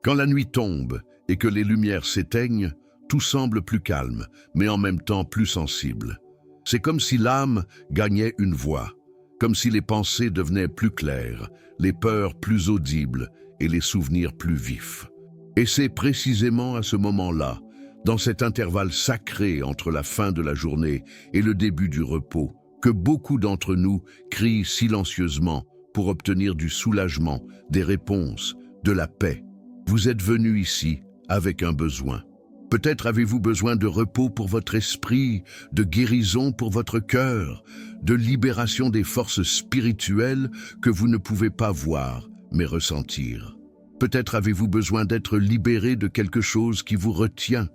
Quand la nuit tombe et que les lumières s'éteignent, tout semble plus calme, mais en même temps plus sensible. C'est comme si l'âme gagnait une voix, comme si les pensées devenaient plus claires, les peurs plus audibles et les souvenirs plus vifs. Et c'est précisément à ce moment-là, dans cet intervalle sacré entre la fin de la journée et le début du repos, que beaucoup d'entre nous crient silencieusement pour obtenir du soulagement, des réponses, de la paix. Vous êtes venu ici avec un besoin. Peut-être avez-vous besoin de repos pour votre esprit, de guérison pour votre cœur, de libération des forces spirituelles que vous ne pouvez pas voir, mais ressentir. Peut-être avez-vous besoin d'être libéré de quelque chose qui vous retient,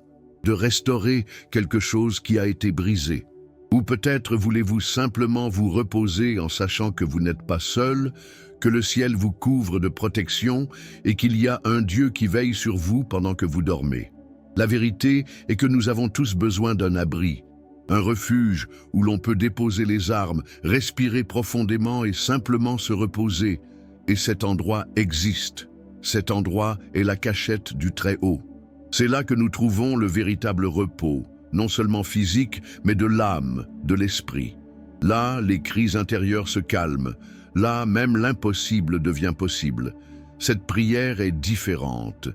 de restaurer quelque chose qui a été brisé. Ou peut-être voulez-vous simplement vous reposer en sachant que vous n'êtes pas seul, que le ciel vous couvre de protection et qu'il y a un Dieu qui veille sur vous pendant que vous dormez. La vérité est que nous avons tous besoin d'un abri, un refuge où l'on peut déposer les armes, respirer profondément et simplement se reposer. Et cet endroit existe. Cet endroit est la cachette du Très-Haut. C'est là que nous trouvons le véritable repos, non seulement physique, mais de l'âme, de l'esprit. Là, les cris intérieurs se calment. Là, même l'impossible devient possible. Cette prière est différente.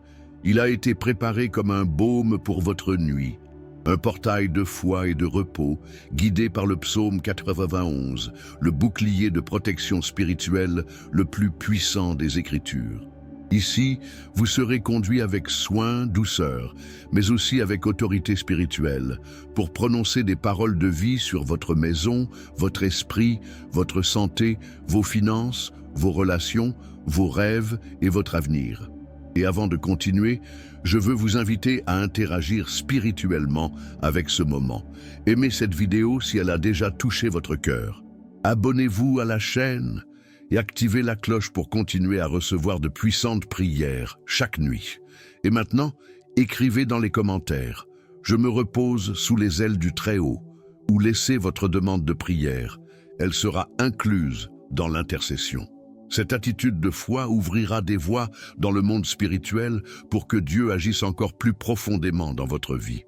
Il a été préparé comme un baume pour votre nuit. Un portail de foi et de repos, guidé par le psaume 91, le bouclier de protection spirituelle le plus puissant des Écritures. Ici, vous serez conduit avec soin, douceur, mais aussi avec autorité spirituelle, pour prononcer des paroles de vie sur votre maison, votre esprit, votre santé, vos finances, vos relations, vos rêves et votre avenir. Et avant de continuer, je veux vous inviter à interagir spirituellement avec ce moment. Aimez cette vidéo si elle a déjà touché votre cœur. Abonnez-vous à la chaîne et activez la cloche pour continuer à recevoir de puissantes prières chaque nuit. Et maintenant, écrivez dans les commentaires « Je me repose sous les ailes du Très-Haut » ou laissez votre demande de prière. Elle sera incluse dans l'intercession. Cette attitude de foi ouvrira des voies dans le monde spirituel pour que Dieu agisse encore plus profondément dans votre vie.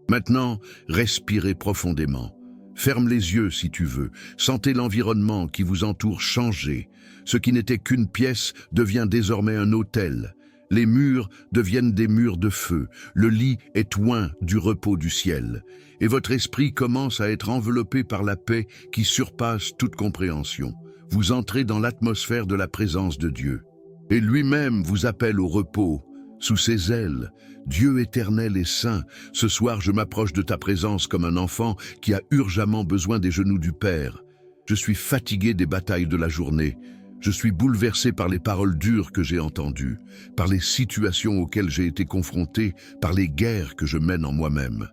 Maintenant, respirez profondément. Ferme les yeux si tu veux. Sentez l'environnement qui vous entoure changer. Ce qui n'était qu'une pièce devient désormais un autel. Les murs deviennent des murs de feu. Le lit est oint du repos du ciel. Et votre esprit commence à être enveloppé par la paix qui surpasse toute compréhension. Vous entrez dans l'atmosphère de la présence de Dieu. Et lui-même vous appelle au repos, sous ses ailes. Dieu éternel et saint, ce soir je m'approche de ta présence comme un enfant qui a urgemment besoin des genoux du Père. Je suis fatigué des batailles de la journée. Je suis bouleversé par les paroles dures que j'ai entendues, par les situations auxquelles j'ai été confronté, par les guerres que je mène en moi-même.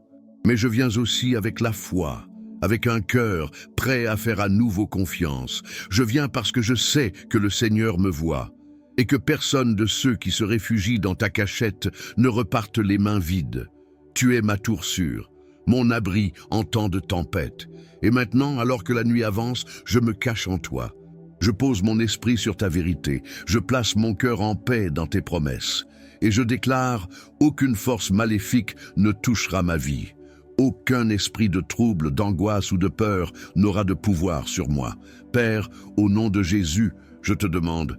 Mais je viens aussi avec la foi, avec un cœur prêt à faire à nouveau confiance. Je viens parce que je sais que le Seigneur me voit et que personne de ceux qui se réfugient dans ta cachette ne repartent les mains vides. Tu es ma tour sûre, mon abri en temps de tempête. Et maintenant, alors que la nuit avance, je me cache en toi. Je pose mon esprit sur ta vérité. Je place mon cœur en paix dans tes promesses. Et je déclare, aucune force maléfique ne touchera ma vie. Aucun esprit de trouble, d'angoisse ou de peur n'aura de pouvoir sur moi. Père, au nom de Jésus, je te demande,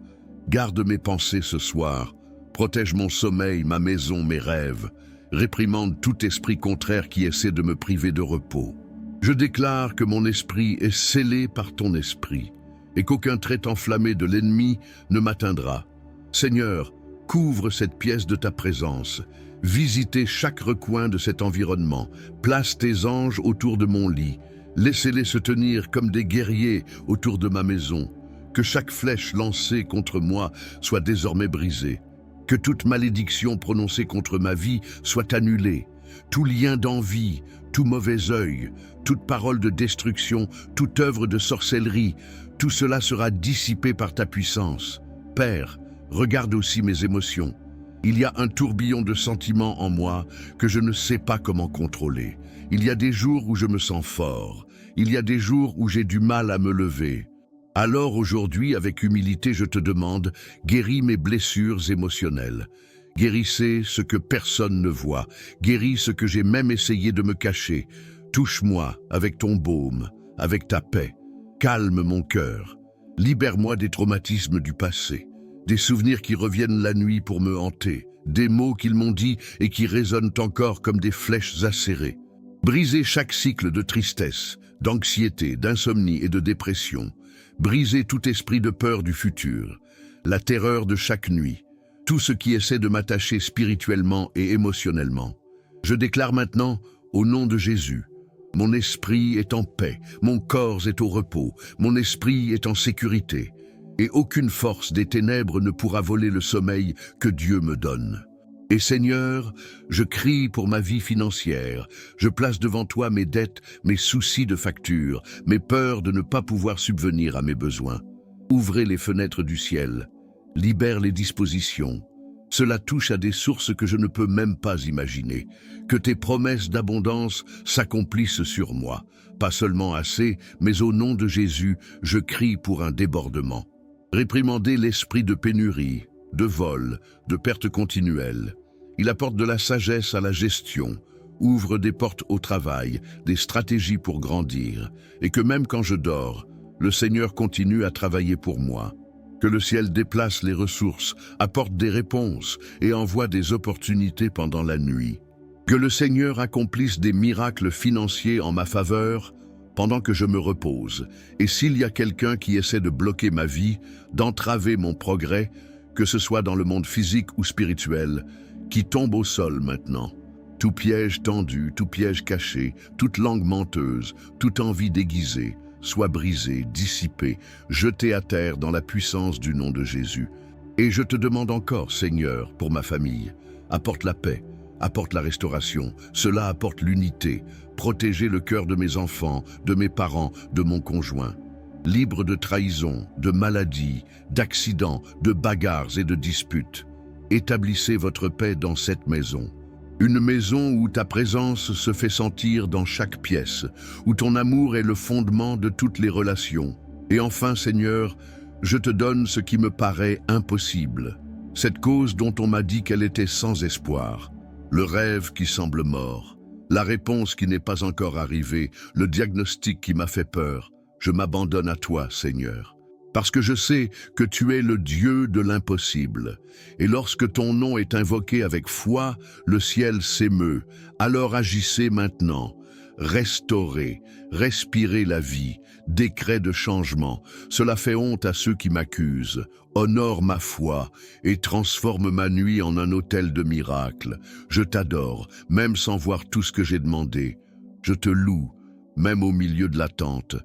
garde mes pensées ce soir, protège mon sommeil, ma maison, mes rêves, réprimande tout esprit contraire qui essaie de me priver de repos. Je déclare que mon esprit est scellé par ton esprit et qu'aucun trait enflammé de l'ennemi ne m'atteindra. Seigneur, couvre cette pièce de ta présence. Visitez chaque recoin de cet environnement. Place tes anges autour de mon lit. Laissez-les se tenir comme des guerriers autour de ma maison. Que chaque flèche lancée contre moi soit désormais brisée. Que toute malédiction prononcée contre ma vie soit annulée. Tout lien d'envie, tout mauvais œil, toute parole de destruction, toute œuvre de sorcellerie, tout cela sera dissipé par ta puissance. Père, regarde aussi mes émotions. Il y a un tourbillon de sentiments en moi que je ne sais pas comment contrôler. Il y a des jours où je me sens fort. Il y a des jours où j'ai du mal à me lever. Alors aujourd'hui, avec humilité, je te demande, guéris mes blessures émotionnelles. Guérissez ce que personne ne voit. Guéris ce que j'ai même essayé de me cacher. Touche-moi avec ton baume, avec ta paix. Calme mon cœur. Libère-moi des traumatismes du passé, des souvenirs qui reviennent la nuit pour me hanter, des mots qu'ils m'ont dit et qui résonnent encore comme des flèches acérées. Brisez chaque cycle de tristesse, d'anxiété, d'insomnie et de dépression. Brisez tout esprit de peur du futur, la terreur de chaque nuit, tout ce qui essaie de m'attacher spirituellement et émotionnellement. Je déclare maintenant, au nom de Jésus, mon esprit est en paix, mon corps est au repos, mon esprit est en sécurité, et aucune force des ténèbres ne pourra voler le sommeil que Dieu me donne. Et Seigneur, je crie pour ma vie financière, je place devant toi mes dettes, mes soucis de facture, mes peurs de ne pas pouvoir subvenir à mes besoins. Ouvrez les fenêtres du ciel, libère les dispositions. Cela touche à des sources que je ne peux même pas imaginer. Que tes promesses d'abondance s'accomplissent sur moi. Pas seulement assez, mais au nom de Jésus, je crie pour un débordement. Réprimandez l'esprit de pénurie, de vol, de perte continuelle. Il apporte de la sagesse à la gestion, ouvre des portes au travail, des stratégies pour grandir, et que même quand je dors, le Seigneur continue à travailler pour moi. Que le ciel déplace les ressources, apporte des réponses et envoie des opportunités pendant la nuit. Que le Seigneur accomplisse des miracles financiers en ma faveur pendant que je me repose. Et s'il y a quelqu'un qui essaie de bloquer ma vie, d'entraver mon progrès, que ce soit dans le monde physique ou spirituel, qui tombe au sol maintenant. Tout piège tendu, tout piège caché, toute langue menteuse, toute envie déguisée, soit brisé, dissipé, jeté à terre dans la puissance du nom de Jésus. Et je te demande encore, Seigneur, pour ma famille, apporte la paix, apporte la restauration, cela apporte l'unité, protégez le cœur de mes enfants, de mes parents, de mon conjoint. Libre de trahison, de maladie, d'accidents, de bagarres et de disputes. Établissez votre paix dans cette maison. Une maison où ta présence se fait sentir dans chaque pièce, où ton amour est le fondement de toutes les relations. Et enfin, Seigneur, je te donne ce qui me paraît impossible, cette cause dont on m'a dit qu'elle était sans espoir, le rêve qui semble mort, la réponse qui n'est pas encore arrivée, le diagnostic qui m'a fait peur. Je m'abandonne à toi, Seigneur. Parce que je sais que tu es le Dieu de l'impossible. Et lorsque ton nom est invoqué avec foi, le ciel s'émeut. Alors agissez maintenant. Restaurez, respirez la vie, décret de changement. Cela fait honte à ceux qui m'accusent. Honore ma foi et transforme ma nuit en un autel de miracles. Je t'adore, même sans voir tout ce que j'ai demandé. Je te loue, même au milieu de l'attente.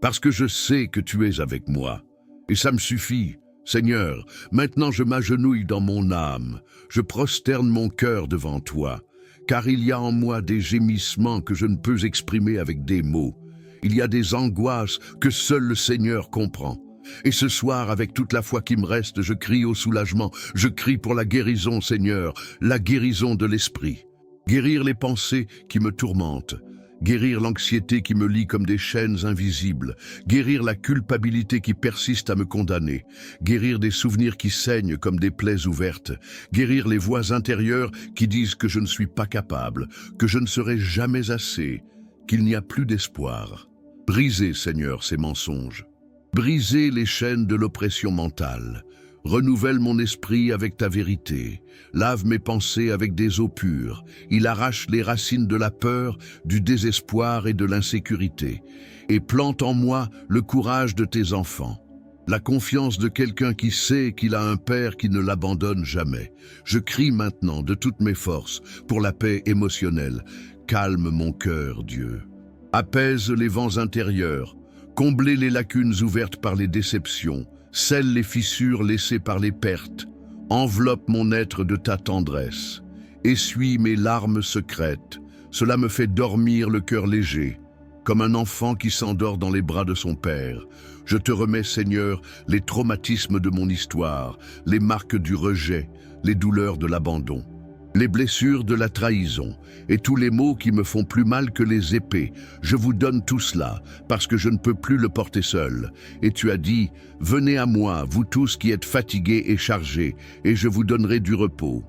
Parce que je sais que tu es avec moi. Et ça me suffit. Seigneur, maintenant je m'agenouille dans mon âme. Je prosterne mon cœur devant toi. Car il y a en moi des gémissements que je ne peux exprimer avec des mots. Il y a des angoisses que seul le Seigneur comprend. Et ce soir, avec toute la foi qui me reste, je crie au soulagement. Je crie pour la guérison, Seigneur, la guérison de l'esprit. Guérir les pensées qui me tourmentent. Guérir l'anxiété qui me lie comme des chaînes invisibles, guérir la culpabilité qui persiste à me condamner, guérir des souvenirs qui saignent comme des plaies ouvertes, guérir les voix intérieures qui disent que je ne suis pas capable, que je ne serai jamais assez, qu'il n'y a plus d'espoir. Brisez, Seigneur, ces mensonges. Brisez les chaînes de l'oppression mentale. Renouvelle mon esprit avec ta vérité. Lave mes pensées avec des eaux pures. Il arrache les racines de la peur, du désespoir et de l'insécurité. Et plante en moi le courage de tes enfants. La confiance de quelqu'un qui sait qu'il a un père qui ne l'abandonne jamais. Je crie maintenant de toutes mes forces pour la paix émotionnelle. Calme mon cœur, Dieu. Apaise les vents intérieurs. Comblez les lacunes ouvertes par les déceptions. Scelle les fissures laissées par les pertes. Enveloppe mon être de ta tendresse. Essuie mes larmes secrètes. Cela me fait dormir le cœur léger, comme un enfant qui s'endort dans les bras de son père. Je te remets, Seigneur, les traumatismes de mon histoire, les marques du rejet, les douleurs de l'abandon, les blessures de la trahison et tous les maux qui me font plus mal que les épées. Je vous donne tout cela parce que je ne peux plus le porter seul. Et tu as dit, venez à moi, vous tous qui êtes fatigués et chargés, et je vous donnerai du repos.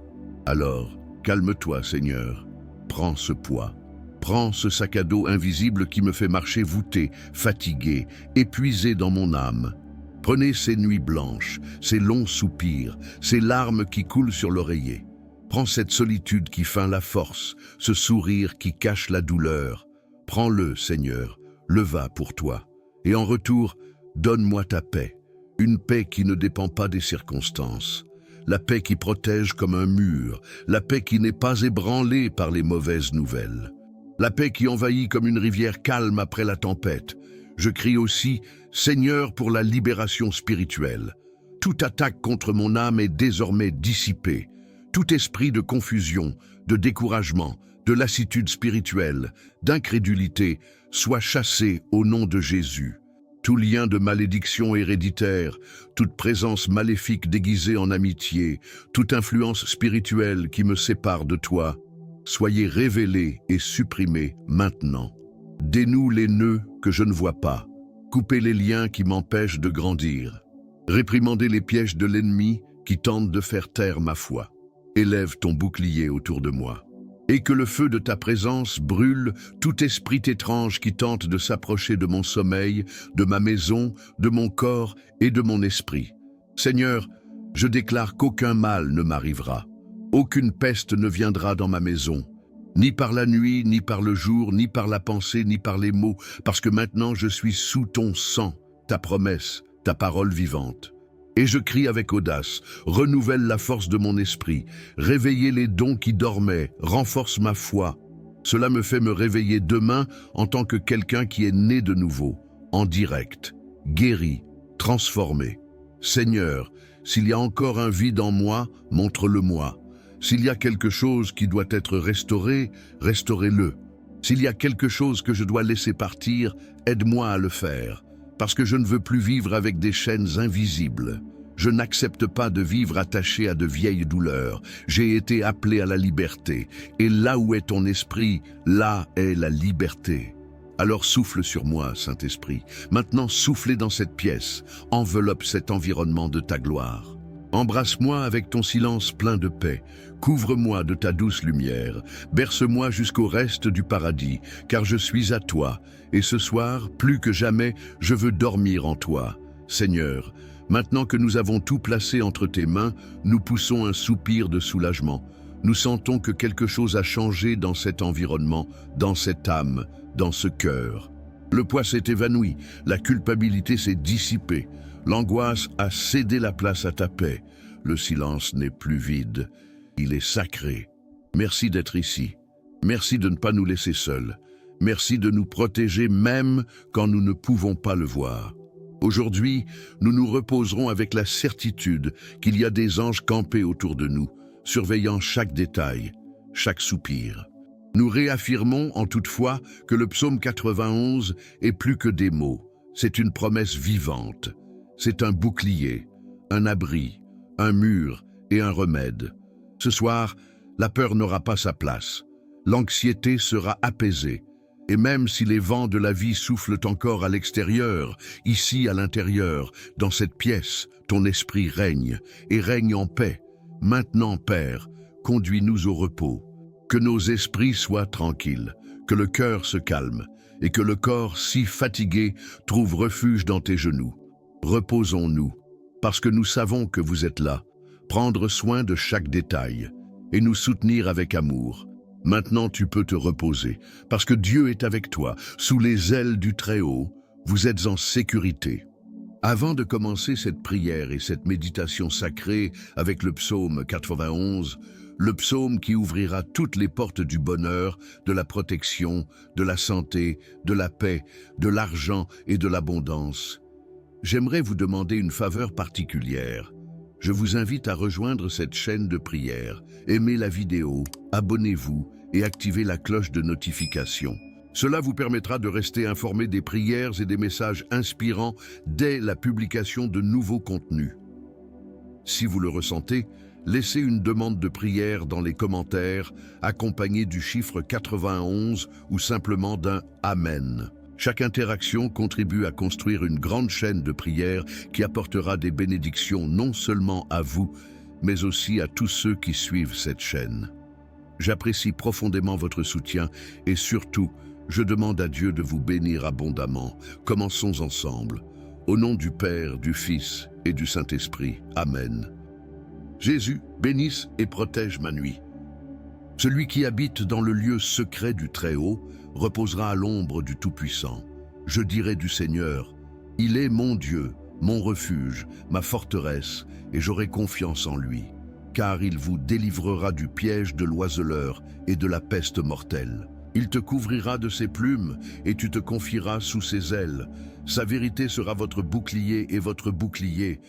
Alors, calme-toi, Seigneur. Prends ce poids. Prends ce sac à dos invisible qui me fait marcher voûté, fatigué, épuisé dans mon âme. Prenez ces nuits blanches, ces longs soupirs, ces larmes qui coulent sur l'oreiller. Prends cette solitude qui feint la force, ce sourire qui cache la douleur. Prends-le, Seigneur, le va pour toi. Et en retour, donne-moi ta paix, une paix qui ne dépend pas des circonstances. La paix qui protège comme un mur, la paix qui n'est pas ébranlée par les mauvaises nouvelles. La paix qui envahit comme une rivière calme après la tempête. Je crie aussi, Seigneur, pour la libération spirituelle. Toute attaque contre mon âme est désormais dissipée. Tout esprit de confusion, de découragement, de lassitude spirituelle, d'incrédulité, soit chassé au nom de Jésus. Tout lien de malédiction héréditaire, toute présence maléfique déguisée en amitié, toute influence spirituelle qui me sépare de toi, soyez révélés et supprimés maintenant. Dénoue les nœuds que je ne vois pas. Coupez les liens qui m'empêchent de grandir. Réprimandez les pièges de l'ennemi qui tente de faire taire ma foi. Élève ton bouclier autour de moi. Et que le feu de ta présence brûle tout esprit étrange qui tente de s'approcher de mon sommeil, de ma maison, de mon corps et de mon esprit. Seigneur, je déclare qu'aucun mal ne m'arrivera. Aucune peste ne viendra dans ma maison, ni par la nuit, ni par le jour, ni par la pensée, ni par les mots, parce que maintenant je suis sous ton sang, ta promesse, ta parole vivante. Et je crie avec audace, renouvelle la force de mon esprit, réveillez les dons qui dormaient, renforce ma foi. Cela me fait me réveiller demain en tant que quelqu'un qui est né de nouveau, en direct, guéri, transformé. Seigneur, s'il y a encore un vide en moi, montre-le-moi. S'il y a quelque chose qui doit être restauré, restaurez-le. S'il y a quelque chose que je dois laisser partir, aide-moi à le faire, parce que je ne veux plus vivre avec des chaînes invisibles. Je n'accepte pas de vivre attaché à de vieilles douleurs. J'ai été appelé à la liberté, et là où est ton esprit, là est la liberté. Alors souffle sur moi, Saint-Esprit. Maintenant soufflez dans cette pièce, enveloppe cet environnement de ta gloire. Embrasse-moi avec ton silence plein de paix, couvre-moi de ta douce lumière, berce-moi jusqu'au reste du paradis, car je suis à toi, et ce soir, plus que jamais, je veux dormir en toi. Seigneur, maintenant que nous avons tout placé entre tes mains, nous poussons un soupir de soulagement. Nous sentons que quelque chose a changé dans cet environnement, dans cette âme, dans ce cœur. Le poids s'est évanoui, la culpabilité s'est dissipée. L'angoisse a cédé la place à ta paix. Le silence n'est plus vide, il est sacré. Merci d'être ici. Merci de ne pas nous laisser seuls. Merci de nous protéger même quand nous ne pouvons pas le voir. Aujourd'hui, nous nous reposerons avec la certitude qu'il y a des anges campés autour de nous, surveillant chaque détail, chaque soupir. Nous réaffirmons en toutefois que le psaume 91 est plus que des mots. C'est une promesse vivante. C'est un bouclier, un abri, un mur et un remède. Ce soir, la peur n'aura pas sa place. L'anxiété sera apaisée. Et même si les vents de la vie soufflent encore à l'extérieur, ici à l'intérieur, dans cette pièce, ton esprit règne, et règne en paix. Maintenant, Père, conduis-nous au repos. Que nos esprits soient tranquilles, que le cœur se calme, et que le corps si fatigué trouve refuge dans tes genoux. Reposons-nous, parce que nous savons que vous êtes là, prendre soin de chaque détail, et nous soutenir avec amour. Maintenant tu peux te reposer, parce que Dieu est avec toi, sous les ailes du Très-Haut, vous êtes en sécurité. Avant de commencer cette prière et cette méditation sacrée avec le psaume 91, le psaume qui ouvrira toutes les portes du bonheur, de la protection, de la santé, de la paix, de l'argent et de l'abondance, j'aimerais vous demander une faveur particulière. Je vous invite à rejoindre cette chaîne de prière, aimez la vidéo, abonnez-vous et activez la cloche de notification. Cela vous permettra de rester informé des prières et des messages inspirants dès la publication de nouveaux contenus. Si vous le ressentez, laissez une demande de prière dans les commentaires, accompagnée du chiffre 91 ou simplement d'un « Amen ». Chaque interaction contribue à construire une grande chaîne de prières qui apportera des bénédictions non seulement à vous, mais aussi à tous ceux qui suivent cette chaîne. J'apprécie profondément votre soutien et surtout, je demande à Dieu de vous bénir abondamment. Commençons ensemble. Au nom du Père, du Fils et du Saint-Esprit. Amen. Jésus, bénisse et protège ma nuit. Celui qui habite dans le lieu secret du Très-Haut reposera à l'ombre du Tout-Puissant. Je dirai du Seigneur, il est mon Dieu, mon refuge, ma forteresse, et j'aurai confiance en lui, car il vous délivrera du piège de l'oiseleur et de la peste mortelle. Il te couvrira de ses plumes et tu te confieras sous ses ailes. Sa vérité sera votre bouclier et votre bouclier.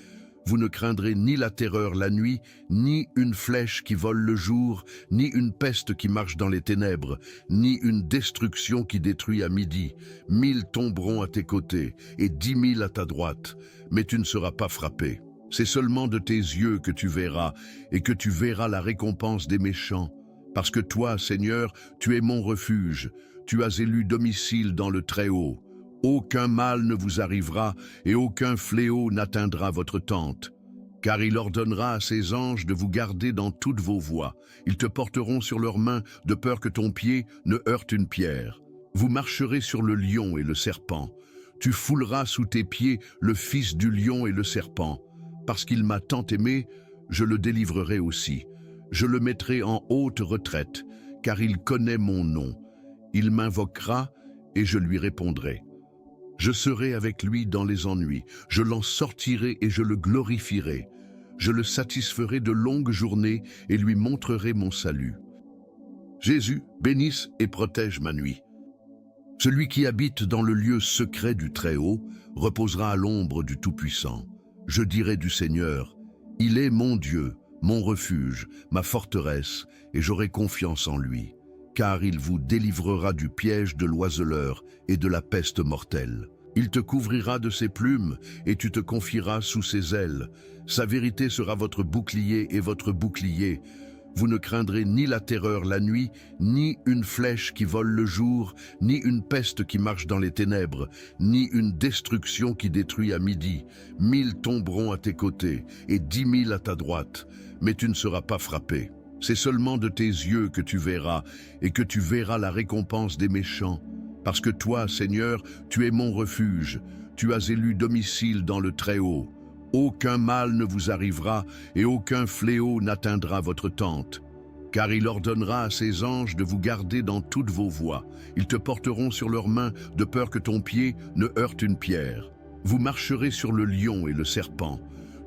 Vous ne craindrez ni la terreur la nuit, ni une flèche qui vole le jour, ni une peste qui marche dans les ténèbres, ni une destruction qui détruit à midi. 1000 tomberont à tes côtés et 10 000 à ta droite, mais tu ne seras pas frappé. C'est seulement de tes yeux que tu verras et que tu verras la récompense des méchants. Parce que toi, Seigneur, tu es mon refuge, tu as élu domicile dans le Très-Haut. Aucun mal ne vous arrivera et aucun fléau n'atteindra votre tente. Car il ordonnera à ses anges de vous garder dans toutes vos voies. Ils te porteront sur leurs mains de peur que ton pied ne heurte une pierre. Vous marcherez sur le lion et le serpent. Tu fouleras sous tes pieds le fils du lion et le serpent. Parce qu'il m'a tant aimé, je le délivrerai aussi. Je le mettrai en haute retraite, car il connaît mon nom. Il m'invoquera et je lui répondrai. Je serai avec lui dans les ennuis, je l'en sortirai et je le glorifierai. Je le satisferai de longues journées et lui montrerai mon salut. Jésus, bénisse et protège ma nuit. Celui qui habite dans le lieu secret du Très-Haut reposera à l'ombre du Tout-Puissant. Je dirai du Seigneur, il est mon Dieu, mon refuge, ma forteresse, et j'aurai confiance en lui. Car il vous délivrera du piège de l'oiseleur et de la peste mortelle. Il te couvrira de ses plumes et tu te confieras sous ses ailes. Sa vérité sera votre bouclier et votre bouclier. Vous ne craindrez ni la terreur la nuit, ni une flèche qui vole le jour, ni une peste qui marche dans les ténèbres, ni une destruction qui détruit à midi. 1000 tomberont à tes côtés et 10 000 à ta droite, mais tu ne seras pas frappé. C'est seulement de tes yeux que tu verras et que tu verras la récompense des méchants. Parce que toi, Seigneur, tu es mon refuge, tu as élu domicile dans le Très-Haut. Aucun mal ne vous arrivera et aucun fléau n'atteindra votre tente. Car il ordonnera à ses anges de vous garder dans toutes vos voies. Ils te porteront sur leurs mains de peur que ton pied ne heurte une pierre. Vous marcherez sur le lion et le serpent.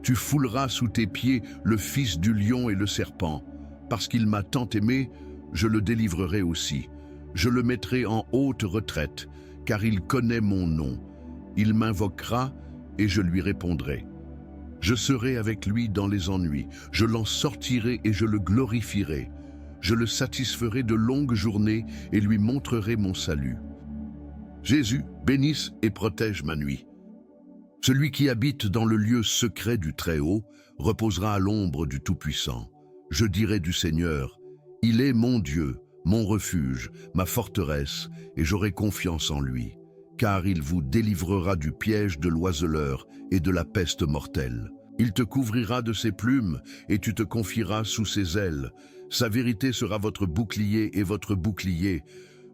Tu fouleras sous tes pieds le fils du lion et le serpent. Parce qu'il m'a tant aimé, je le délivrerai aussi. Je le mettrai en haute retraite, car il connaît mon nom. Il m'invoquera et je lui répondrai. Je serai avec lui dans les ennuis, je l'en sortirai et je le glorifierai. Je le satisferai de longues journées et lui montrerai mon salut. Jésus, bénisse et protège ma nuit. Celui qui habite dans le lieu secret du Très-Haut reposera à l'ombre du Tout-Puissant. Je dirai du Seigneur, il est mon Dieu, mon refuge, ma forteresse, et j'aurai confiance en lui, car il vous délivrera du piège de l'oiseleur et de la peste mortelle. Il te couvrira de ses plumes et tu te confieras sous ses ailes. Sa vérité sera votre bouclier et votre bouclier.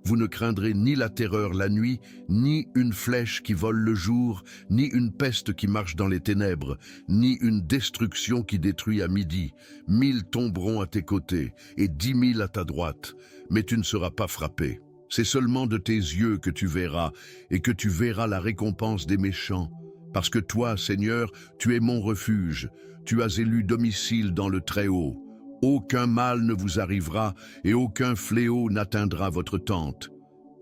Vous ne craindrez ni la terreur la nuit, ni une flèche qui vole le jour, ni une peste qui marche dans les ténèbres, ni une destruction qui détruit à midi. 1000 tomberont à tes côtés et 10 000 à ta droite, mais tu ne seras pas frappé. C'est seulement de tes yeux que tu verras et que tu verras la récompense des méchants. Parce que toi, Seigneur, tu es mon refuge, tu as élu domicile dans le Très-Haut. Aucun mal ne vous arrivera et aucun fléau n'atteindra votre tente.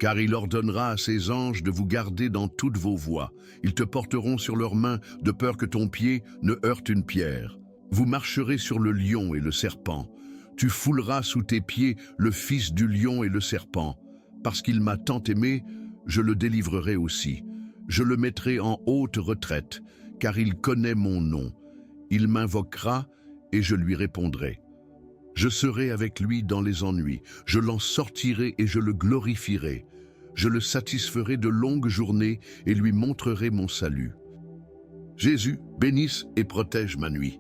Car il ordonnera à ses anges de vous garder dans toutes vos voies. Ils te porteront sur leurs mains de peur que ton pied ne heurte une pierre. Vous marcherez sur le lion et le serpent. Tu fouleras sous tes pieds le fils du lion et le serpent. Parce qu'il m'a tant aimé, je le délivrerai aussi. Je le mettrai en haute retraite, car il connaît mon nom. Il m'invoquera et je lui répondrai. Je serai avec lui dans les ennuis, je l'en sortirai et je le glorifierai. Je le satisferai de longues journées et lui montrerai mon salut. Jésus, bénisse et protège ma nuit.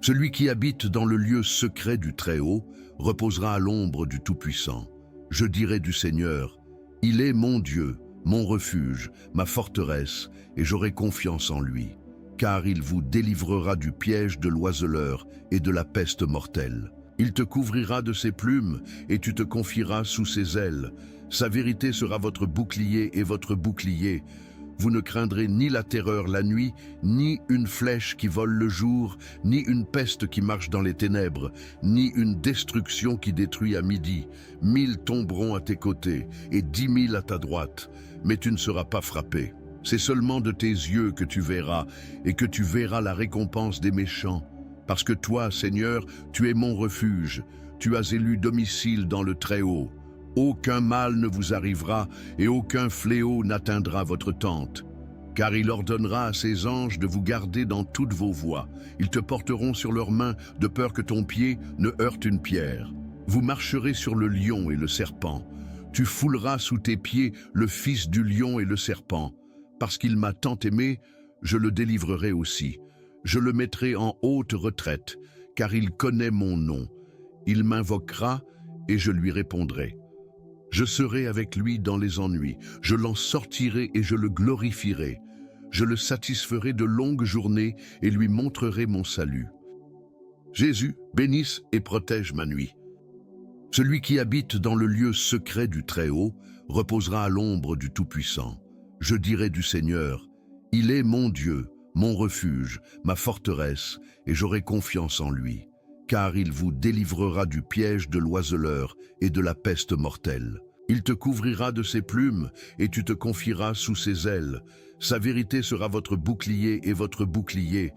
Celui qui habite dans le lieu secret du Très-Haut reposera à l'ombre du Tout-Puissant. Je dirai du Seigneur, il est mon Dieu, mon refuge, ma forteresse, et j'aurai confiance en lui, car il vous délivrera du piège de l'oiseleur et de la peste mortelle. Il te couvrira de ses plumes, et tu te confieras sous ses ailes. Sa vérité sera votre bouclier et votre bouclier. Vous ne craindrez ni la terreur la nuit, ni une flèche qui vole le jour, ni une peste qui marche dans les ténèbres, ni une destruction qui détruit à midi. 1000 tomberont à tes côtés, et 10 000 à ta droite, mais tu ne seras pas frappé. C'est seulement de tes yeux que tu verras, et que tu verras la récompense des méchants. Parce que toi, Seigneur, tu es mon refuge, tu as élu domicile dans le Très-Haut. Aucun mal ne vous arrivera et aucun fléau n'atteindra votre tente. Car il ordonnera à ses anges de vous garder dans toutes vos voies. Ils te porteront sur leurs mains de peur que ton pied ne heurte une pierre. Vous marcherez sur le lion et le serpent. Tu fouleras sous tes pieds le fils du lion et le serpent. Parce qu'il m'a tant aimé, je le délivrerai aussi. Je le mettrai en haute retraite, car il connaît mon nom. Il m'invoquera et je lui répondrai. Je serai avec lui dans les ennuis, je l'en sortirai et je le glorifierai. Je le satisferai de longues journées et lui montrerai mon salut. Jésus, bénisse et protège ma nuit. Celui qui habite dans le lieu secret du Très-Haut reposera à l'ombre du Tout-Puissant. Je dirai du Seigneur, il est mon Dieu, mon refuge, ma forteresse, et j'aurai confiance en lui. Car il vous délivrera du piège de l'oiseleur et de la peste mortelle. Il te couvrira de ses plumes, et tu te confieras sous ses ailes. Sa vérité sera votre bouclier et votre bouclier.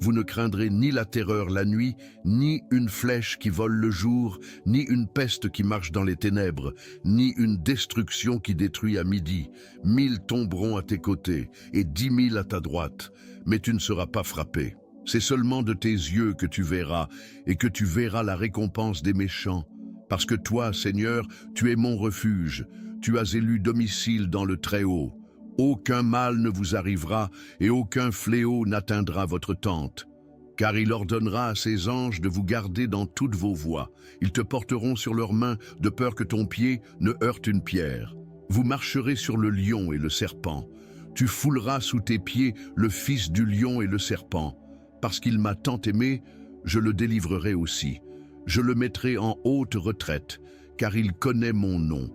Vous ne craindrez ni la terreur la nuit, ni une flèche qui vole le jour, ni une peste qui marche dans les ténèbres, ni une destruction qui détruit à midi. 1000 tomberont à tes côtés, et 10 000 à ta droite, mais tu ne seras pas frappé. C'est seulement de tes yeux que tu verras, et que tu verras la récompense des méchants. Parce que toi, Seigneur, tu es mon refuge, tu as élu domicile dans le Très-Haut. Aucun mal ne vous arrivera, et aucun fléau n'atteindra votre tente. Car il ordonnera à ses anges de vous garder dans toutes vos voies. Ils te porteront sur leurs mains, de peur que ton pied ne heurte une pierre. Vous marcherez sur le lion et le serpent. Tu fouleras sous tes pieds le fils du lion et le serpent. Parce qu'il m'a tant aimé, je le délivrerai aussi. Je le mettrai en haute retraite, car il connaît mon nom.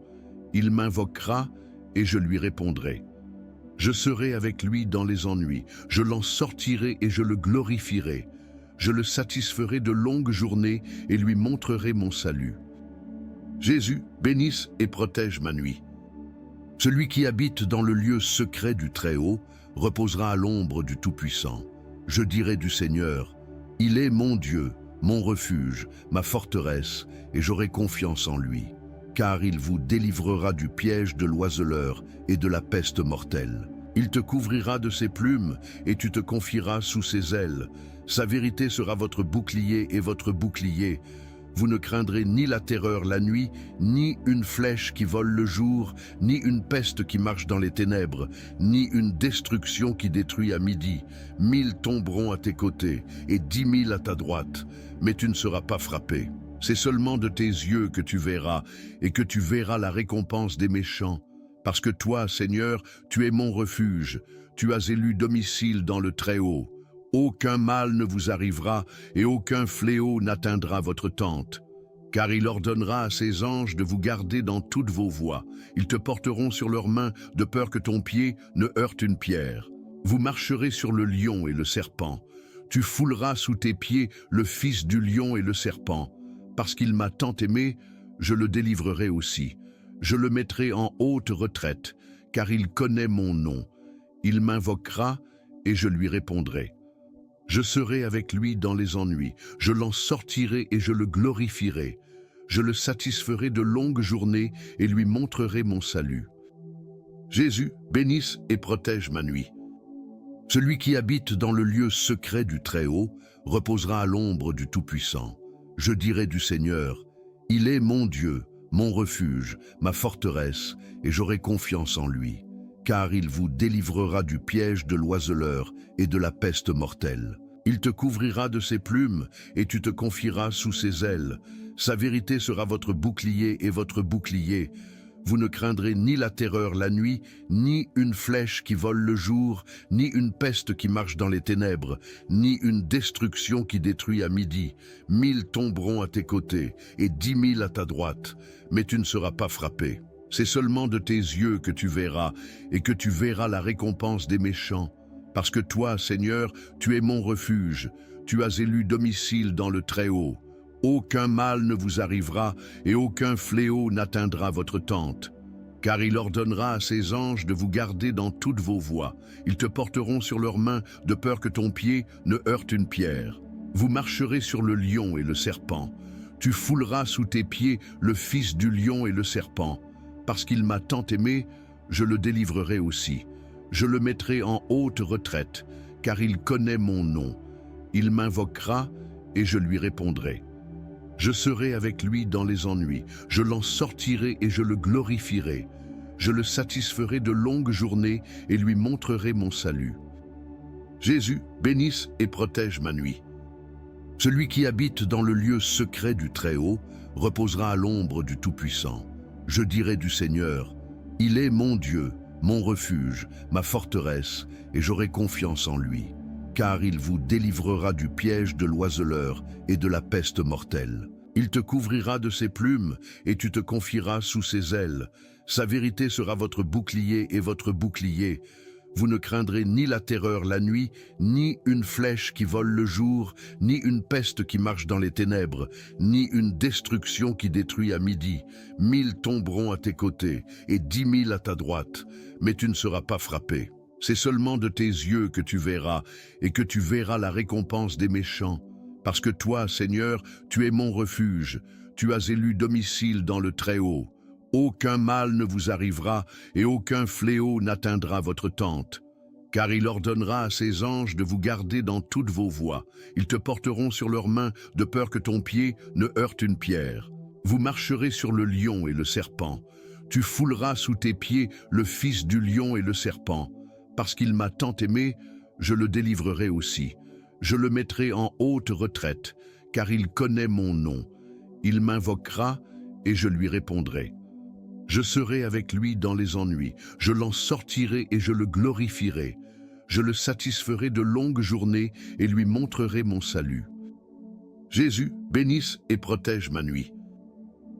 Il m'invoquera et je lui répondrai. Je serai avec lui dans les ennuis, je l'en sortirai et je le glorifierai. Je le satisferai de longues journées et lui montrerai mon salut. Jésus, bénisse et protège ma nuit. Celui qui habite dans le lieu secret du Très-Haut reposera à l'ombre du Tout-Puissant. Je dirai du Seigneur, il est mon Dieu, mon refuge, ma forteresse, et j'aurai confiance en lui. Car il vous délivrera du piège de l'oiseleur et de la peste mortelle. Il te couvrira de ses plumes, et tu te confieras sous ses ailes. Sa vérité sera votre bouclier et votre bouclier. Vous ne craindrez ni la terreur la nuit, ni une flèche qui vole le jour, ni une peste qui marche dans les ténèbres, ni une destruction qui détruit à midi. 1000 tomberont à tes côtés, et 10 000 à ta droite, mais tu ne seras pas frappé. C'est seulement de tes yeux que tu verras, et que tu verras la récompense des méchants. Parce que toi, Seigneur, tu es mon refuge, tu as élu domicile dans le Très-Haut. Aucun mal ne vous arrivera, et aucun fléau n'atteindra votre tente. Car il ordonnera à ses anges de vous garder dans toutes vos voies. Ils te porteront sur leurs mains, de peur que ton pied ne heurte une pierre. Vous marcherez sur le lion et le serpent. Tu fouleras sous tes pieds le fils du lion et le serpent. Parce qu'il m'a tant aimé, je le délivrerai aussi. Je le mettrai en haute retraite, car il connaît mon nom. Il m'invoquera et je lui répondrai. Je serai avec lui dans les ennuis, je l'en sortirai et je le glorifierai. Je le satisferai de longues journées et lui montrerai mon salut. Jésus, bénisse et protège ma nuit. Celui qui habite dans le lieu secret du Très-Haut reposera à l'ombre du Tout-Puissant. Je dirai du Seigneur, il est mon Dieu, mon refuge, ma forteresse, et j'aurai confiance en lui. Car il vous délivrera du piège de l'oiseleur et de la peste mortelle. Il te couvrira de ses plumes, et tu te confieras sous ses ailes. Sa vérité sera votre bouclier et votre bouclier. Vous ne craindrez ni la terreur la nuit, ni une flèche qui vole le jour, ni une peste qui marche dans les ténèbres, ni une destruction qui détruit à midi. 1000 tomberont à tes côtés, et 10 000 à ta droite, mais tu ne seras pas frappé. C'est seulement de tes yeux que tu verras, et que tu verras la récompense des méchants. Parce que toi, Seigneur, tu es mon refuge, tu as élu domicile dans le Très-Haut. Aucun mal ne vous arrivera et aucun fléau n'atteindra votre tente. Car il ordonnera à ses anges de vous garder dans toutes vos voies. Ils te porteront sur leurs mains de peur que ton pied ne heurte une pierre. Vous marcherez sur le lion et le serpent. Tu fouleras sous tes pieds le fils du lion et le serpent. Parce qu'il m'a tant aimé, je le délivrerai aussi. Je le mettrai en haute retraite, car il connaît mon nom. Il m'invoquera et je lui répondrai. Je serai avec lui dans les ennuis, je l'en sortirai et je le glorifierai. Je le satisferai de longues journées et lui montrerai mon salut. Jésus, bénisse et protège ma nuit. Celui qui habite dans le lieu secret du Très-Haut reposera à l'ombre du Tout-Puissant. Je dirai du Seigneur, il est mon Dieu, mon refuge, ma forteresse, et j'aurai confiance en lui. Car il vous délivrera du piège de l'oiseleur et de la peste mortelle. Il te couvrira de ses plumes, et tu te confieras sous ses ailes. Sa vérité sera votre bouclier et votre bouclier. Vous ne craindrez ni la terreur la nuit, ni une flèche qui vole le jour, ni une peste qui marche dans les ténèbres, ni une destruction qui détruit à midi. 1000 tomberont à tes côtés, et 10 000 à ta droite, mais tu ne seras pas frappé. C'est seulement de tes yeux que tu verras, et que tu verras la récompense des méchants. Parce que toi, Seigneur, tu es mon refuge, tu as élu domicile dans le Très-Haut. Aucun mal ne vous arrivera, et aucun fléau n'atteindra votre tente. Car il ordonnera à ses anges de vous garder dans toutes vos voies. Ils te porteront sur leurs mains, de peur que ton pied ne heurte une pierre. Vous marcherez sur le lion et le serpent. Tu fouleras sous tes pieds le fils du lion et le serpent. Parce qu'il m'a tant aimé, je le délivrerai aussi. Je le mettrai en haute retraite, car il connaît mon nom. Il m'invoquera et je lui répondrai. Je serai avec lui dans les ennuis, je l'en sortirai et je le glorifierai. Je le satisferai de longues journées et lui montrerai mon salut. Jésus, bénisse et protège ma nuit.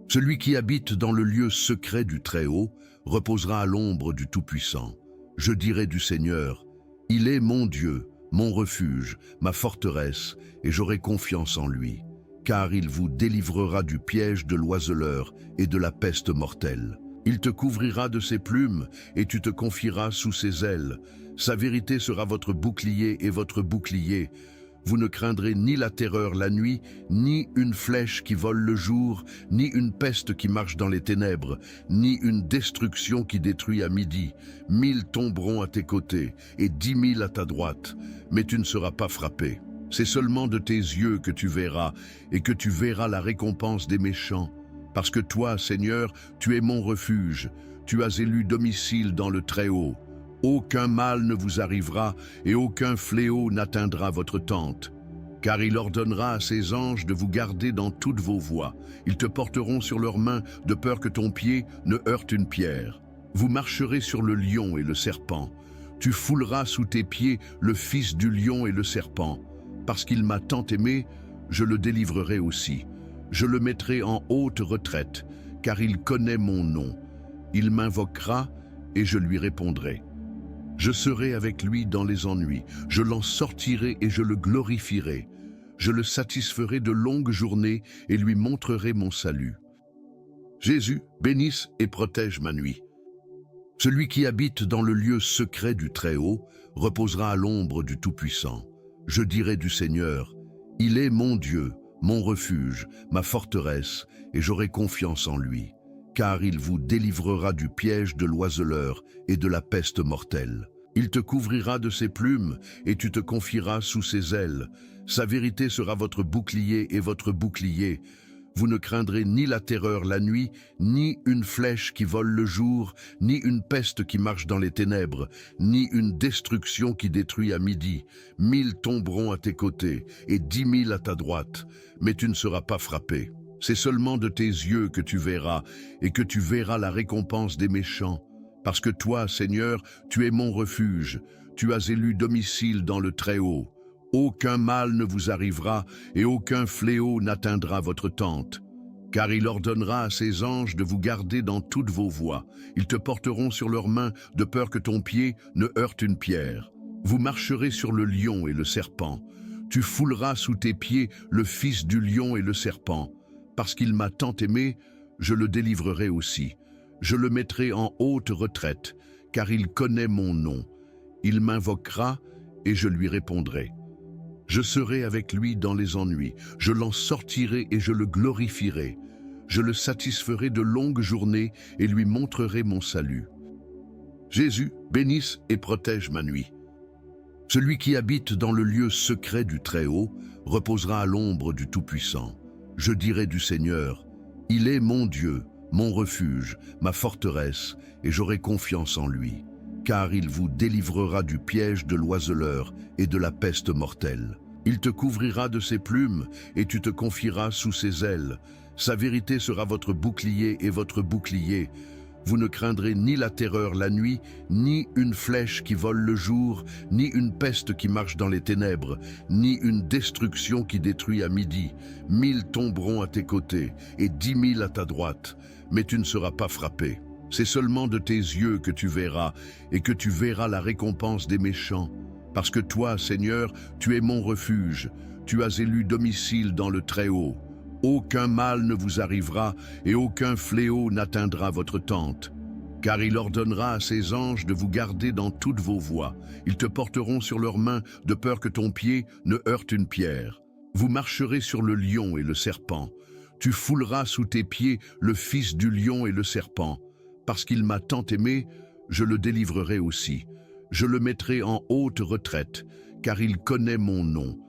Celui qui habite dans le lieu secret du Très-Haut reposera à l'ombre du Tout-Puissant. Je dirai du Seigneur, il est mon Dieu, mon refuge, ma forteresse, et j'aurai confiance en lui. Car il vous délivrera du piège de l'oiseleur et de la peste mortelle. Il te couvrira de ses plumes, et tu te confieras sous ses ailes. Sa vérité sera votre bouclier et votre bouclier. Vous ne craindrez ni la terreur la nuit, ni une flèche qui vole le jour, ni une peste qui marche dans les ténèbres, ni une destruction qui détruit à midi. 1000 tomberont à tes côtés, et 10 000 à ta droite, mais tu ne seras pas frappé. C'est seulement de tes yeux que tu verras, et que tu verras la récompense des méchants. Parce que toi, Seigneur, tu es mon refuge, tu as élu domicile dans le Très-Haut. Aucun mal ne vous arrivera et aucun fléau n'atteindra votre tente. Car il ordonnera à ses anges de vous garder dans toutes vos voies. Ils te porteront sur leurs mains de peur que ton pied ne heurte une pierre. Vous marcherez sur le lion et le serpent. Tu fouleras sous tes pieds le fils du lion et le serpent. Parce qu'il m'a tant aimé, je le délivrerai aussi. Je le mettrai en haute retraite, car il connaît mon nom. Il m'invoquera et je lui répondrai. Je serai avec lui dans les ennuis, je l'en sortirai et je le glorifierai. Je le satisferai de longues journées et lui montrerai mon salut. Jésus, bénisse et protège ma nuit. Celui qui habite dans le lieu secret du Très-Haut reposera à l'ombre du Tout-Puissant. Je dirai du Seigneur, il est mon Dieu, mon refuge, ma forteresse, et j'aurai confiance en lui. Car il vous délivrera du piège de l'oiseleur et de la peste mortelle. Il te couvrira de ses plumes, et tu te confieras sous ses ailes. Sa vérité sera votre bouclier et votre bouclier. Vous ne craindrez ni la terreur la nuit, ni une flèche qui vole le jour, ni une peste qui marche dans les ténèbres, ni une destruction qui détruit à midi. 1000 tomberont à tes côtés et 10 000 à ta droite, mais tu ne seras pas frappé. C'est seulement de tes yeux que tu verras, et que tu verras la récompense des méchants. Parce que toi, Seigneur, tu es mon refuge, tu as élu domicile dans le Très-Haut. Aucun mal ne vous arrivera, et aucun fléau n'atteindra votre tente. Car il ordonnera à ses anges de vous garder dans toutes vos voies. Ils te porteront sur leurs mains, de peur que ton pied ne heurte une pierre. Vous marcherez sur le lion et le serpent. Tu fouleras sous tes pieds le fils du lion et le serpent. Parce qu'il m'a tant aimé, je le délivrerai aussi. Je le mettrai en haute retraite, car il connaît mon nom. Il m'invoquera, et je lui répondrai. Je serai avec lui dans les ennuis, je l'en sortirai et je le glorifierai. Je le satisferai de longues journées et lui montrerai mon salut. Jésus, bénisse et protège ma nuit. Celui qui habite dans le lieu secret du Très-Haut reposera à l'ombre du Tout-Puissant. Je dirai du Seigneur, il est mon Dieu, mon refuge, ma forteresse, et j'aurai confiance en lui. Car il vous délivrera du piège de l'oiseleur et de la peste mortelle. Il te couvrira de ses plumes, et tu te confieras sous ses ailes. Sa vérité sera votre bouclier et votre bouclier. Vous ne craindrez ni la terreur la nuit, ni une flèche qui vole le jour, ni une peste qui marche dans les ténèbres, ni une destruction qui détruit à midi. 1000 tomberont à tes côtés, et 10 000 à ta droite, mais tu ne seras pas frappé. C'est seulement de tes yeux que tu verras, et que tu verras la récompense des méchants. Parce que toi, Seigneur, tu es mon refuge, tu as élu domicile dans le Très-Haut. Aucun mal ne vous arrivera, et aucun fléau n'atteindra votre tente. Car il ordonnera à ses anges de vous garder dans toutes vos voies. Ils te porteront sur leurs mains, de peur que ton pied ne heurte une pierre. Vous marcherez sur le lion et le serpent. Tu fouleras sous tes pieds le fils du lion et le serpent. Parce qu'il m'a tant aimé, je le délivrerai aussi. Je le mettrai en haute retraite, car il connaît mon nom.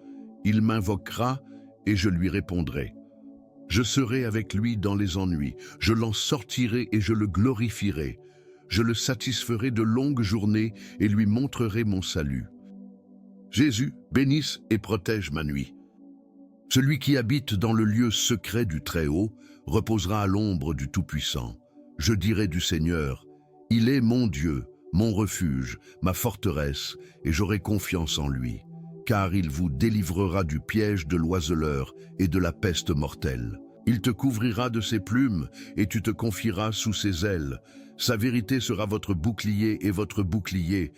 Il m'invoquera, et je lui répondrai. Je serai avec lui dans les ennuis, je l'en sortirai et je le glorifierai. Je le satisferai de longues journées et lui montrerai mon salut. Jésus, bénisse et protège ma nuit. Celui qui habite dans le lieu secret du Très-Haut reposera à l'ombre du Tout-Puissant. Je dirai du Seigneur, il est mon Dieu, mon refuge, ma forteresse, et j'aurai confiance en lui. Car il vous délivrera du piège de l'oiseleur et de la peste mortelle. Il te couvrira de ses plumes, et tu te confieras sous ses ailes. Sa vérité sera votre bouclier et votre bouclier.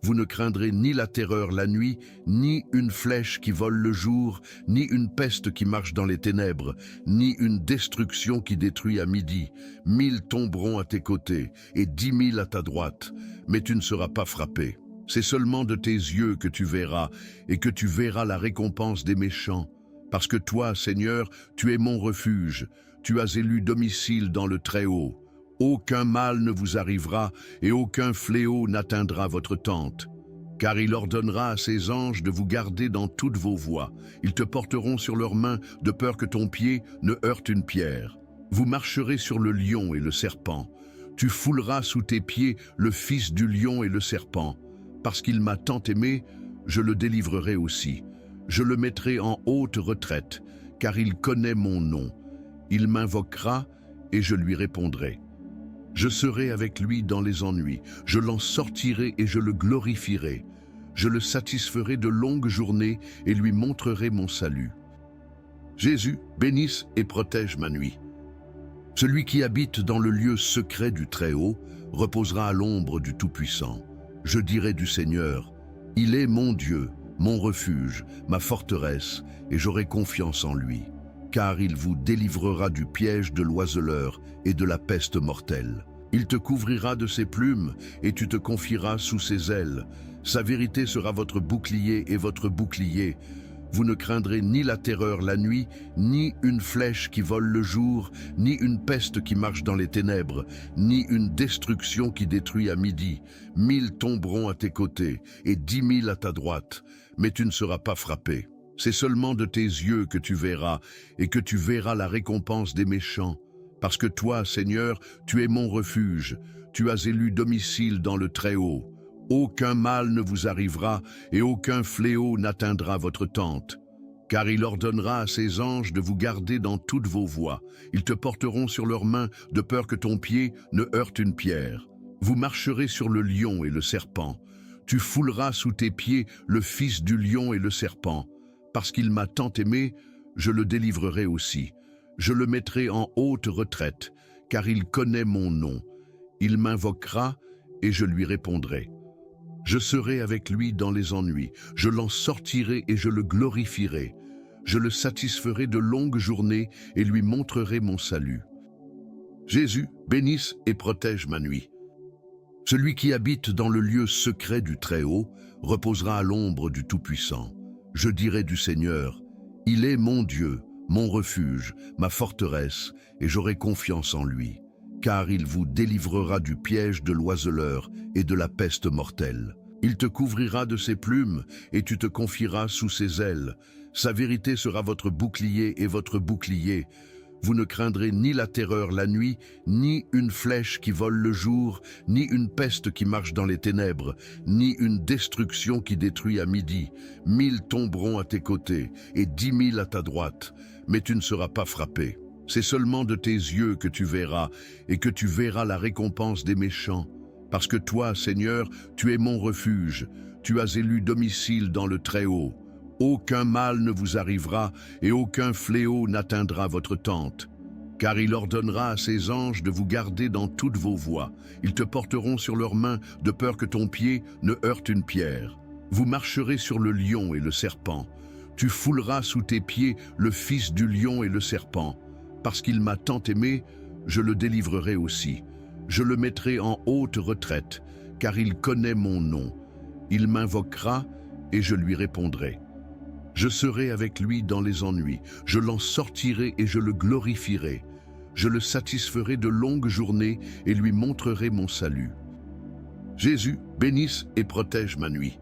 Vous ne craindrez ni la terreur la nuit, ni une flèche qui vole le jour, ni une peste qui marche dans les ténèbres, ni une destruction qui détruit à midi. 1000 tomberont à tes côtés, et 10 000 à ta droite, mais tu ne seras pas frappé. C'est seulement de tes yeux que tu verras, et que tu verras la récompense des méchants. Parce que toi, Seigneur, tu es mon refuge, tu as élu domicile dans le Très-Haut. Aucun mal ne vous arrivera, et aucun fléau n'atteindra votre tente. Car il ordonnera à ses anges de vous garder dans toutes vos voies. Ils te porteront sur leurs mains, de peur que ton pied ne heurte une pierre. Vous marcherez sur le lion et le serpent. Tu fouleras sous tes pieds le fils du lion et le serpent. Parce qu'il m'a tant aimé, je le délivrerai aussi. Je le mettrai en haute retraite, car il connaît mon nom. Il m'invoquera, et je lui répondrai. Je serai avec lui dans les ennuis, je l'en sortirai et je le glorifierai. Je le satisferai de longues journées et lui montrerai mon salut. Jésus, bénisse et protège ma nuit. Celui qui habite dans le lieu secret du Très-Haut reposera à l'ombre du Tout-Puissant. Je dirai du Seigneur, il est mon Dieu, mon refuge, ma forteresse, et j'aurai confiance en lui. Car il vous délivrera du piège de l'oiseleur et de la peste mortelle. Il te couvrira de ses plumes, et tu te confieras sous ses ailes. Sa vérité sera votre bouclier et votre bouclier. Vous ne craindrez ni la terreur la nuit, ni une flèche qui vole le jour, ni une peste qui marche dans les ténèbres, ni une destruction qui détruit à midi. 1000 tomberont à tes côtés, et 10 000 à ta droite, mais tu ne seras pas frappé. C'est seulement de tes yeux que tu verras, et que tu verras la récompense des méchants. Parce que toi, Seigneur, tu es mon refuge, tu as élu domicile dans le Très-Haut. Aucun mal ne vous arrivera, et aucun fléau n'atteindra votre tente. Car il ordonnera à ses anges de vous garder dans toutes vos voies. Ils te porteront sur leurs mains, de peur que ton pied ne heurte une pierre. Vous marcherez sur le lion et le serpent. Tu fouleras sous tes pieds le fils du lion et le serpent. Parce qu'il m'a tant aimé, je le délivrerai aussi. Je le mettrai en haute retraite, car il connaît mon nom. Il m'invoquera et je lui répondrai. Je serai avec lui dans les ennuis, je l'en sortirai et je le glorifierai. Je le satisferai de longues journées et lui montrerai mon salut. Jésus, bénisse et protège ma nuit. Celui qui habite dans le lieu secret du Très-Haut reposera à l'ombre du Tout-Puissant. Je dirai du Seigneur, il est mon Dieu, mon refuge, ma forteresse, et j'aurai confiance en lui. Car il vous délivrera du piège de l'oiseleur et de la peste mortelle. Il te couvrira de ses plumes, et tu te confieras sous ses ailes. Sa vérité sera votre bouclier et votre bouclier. Vous ne craindrez ni la terreur la nuit, ni une flèche qui vole le jour, ni une peste qui marche dans les ténèbres, ni une destruction qui détruit à midi. 1000 tomberont à tes côtés, et 10 000 à ta droite, mais tu ne seras pas frappé. C'est seulement de tes yeux que tu verras, et que tu verras la récompense des méchants. Parce que toi, Seigneur, tu es mon refuge, tu as élu domicile dans le Très-Haut. Aucun mal ne vous arrivera, et aucun fléau n'atteindra votre tente. Car il ordonnera à ses anges de vous garder dans toutes vos voies. Ils te porteront sur leurs mains, de peur que ton pied ne heurte une pierre. Vous marcherez sur le lion et le serpent. Tu fouleras sous tes pieds le fils du lion et le serpent. Parce qu'il m'a tant aimé, je le délivrerai aussi. Je le mettrai en haute retraite, car il connaît mon nom. Il m'invoquera et je lui répondrai. Je serai avec lui dans les ennuis, je l'en sortirai et je le glorifierai. Je le satisferai de longues journées et lui montrerai mon salut. Jésus, bénisse et protège ma nuit.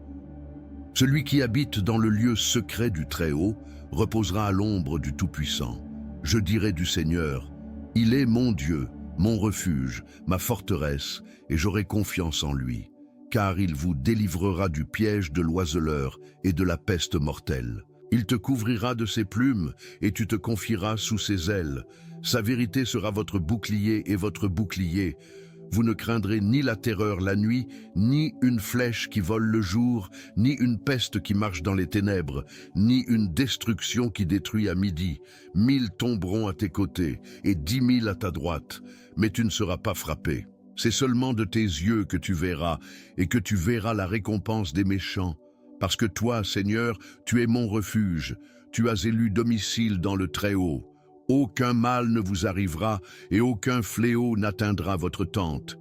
Celui qui habite dans le lieu secret du Très-Haut reposera à l'ombre du Tout-Puissant. Je dirai du Seigneur, il est mon Dieu, mon refuge, ma forteresse, et j'aurai confiance en lui. Car il vous délivrera du piège de l'oiseleur et de la peste mortelle. Il te couvrira de ses plumes, et tu te confieras sous ses ailes. Sa vérité sera votre bouclier et votre bouclier. Vous ne craindrez ni la terreur la nuit, ni une flèche qui vole le jour, ni une peste qui marche dans les ténèbres, ni une destruction qui détruit à midi. 1000 tomberont à tes côtés, et 10 000 à ta droite, mais tu ne seras pas frappé. C'est seulement de tes yeux que tu verras, et que tu verras la récompense des méchants. Parce que toi, Seigneur, tu es mon refuge, tu as élu domicile dans le Très-Haut. Aucun mal ne vous arrivera, et aucun fléau n'atteindra votre tente.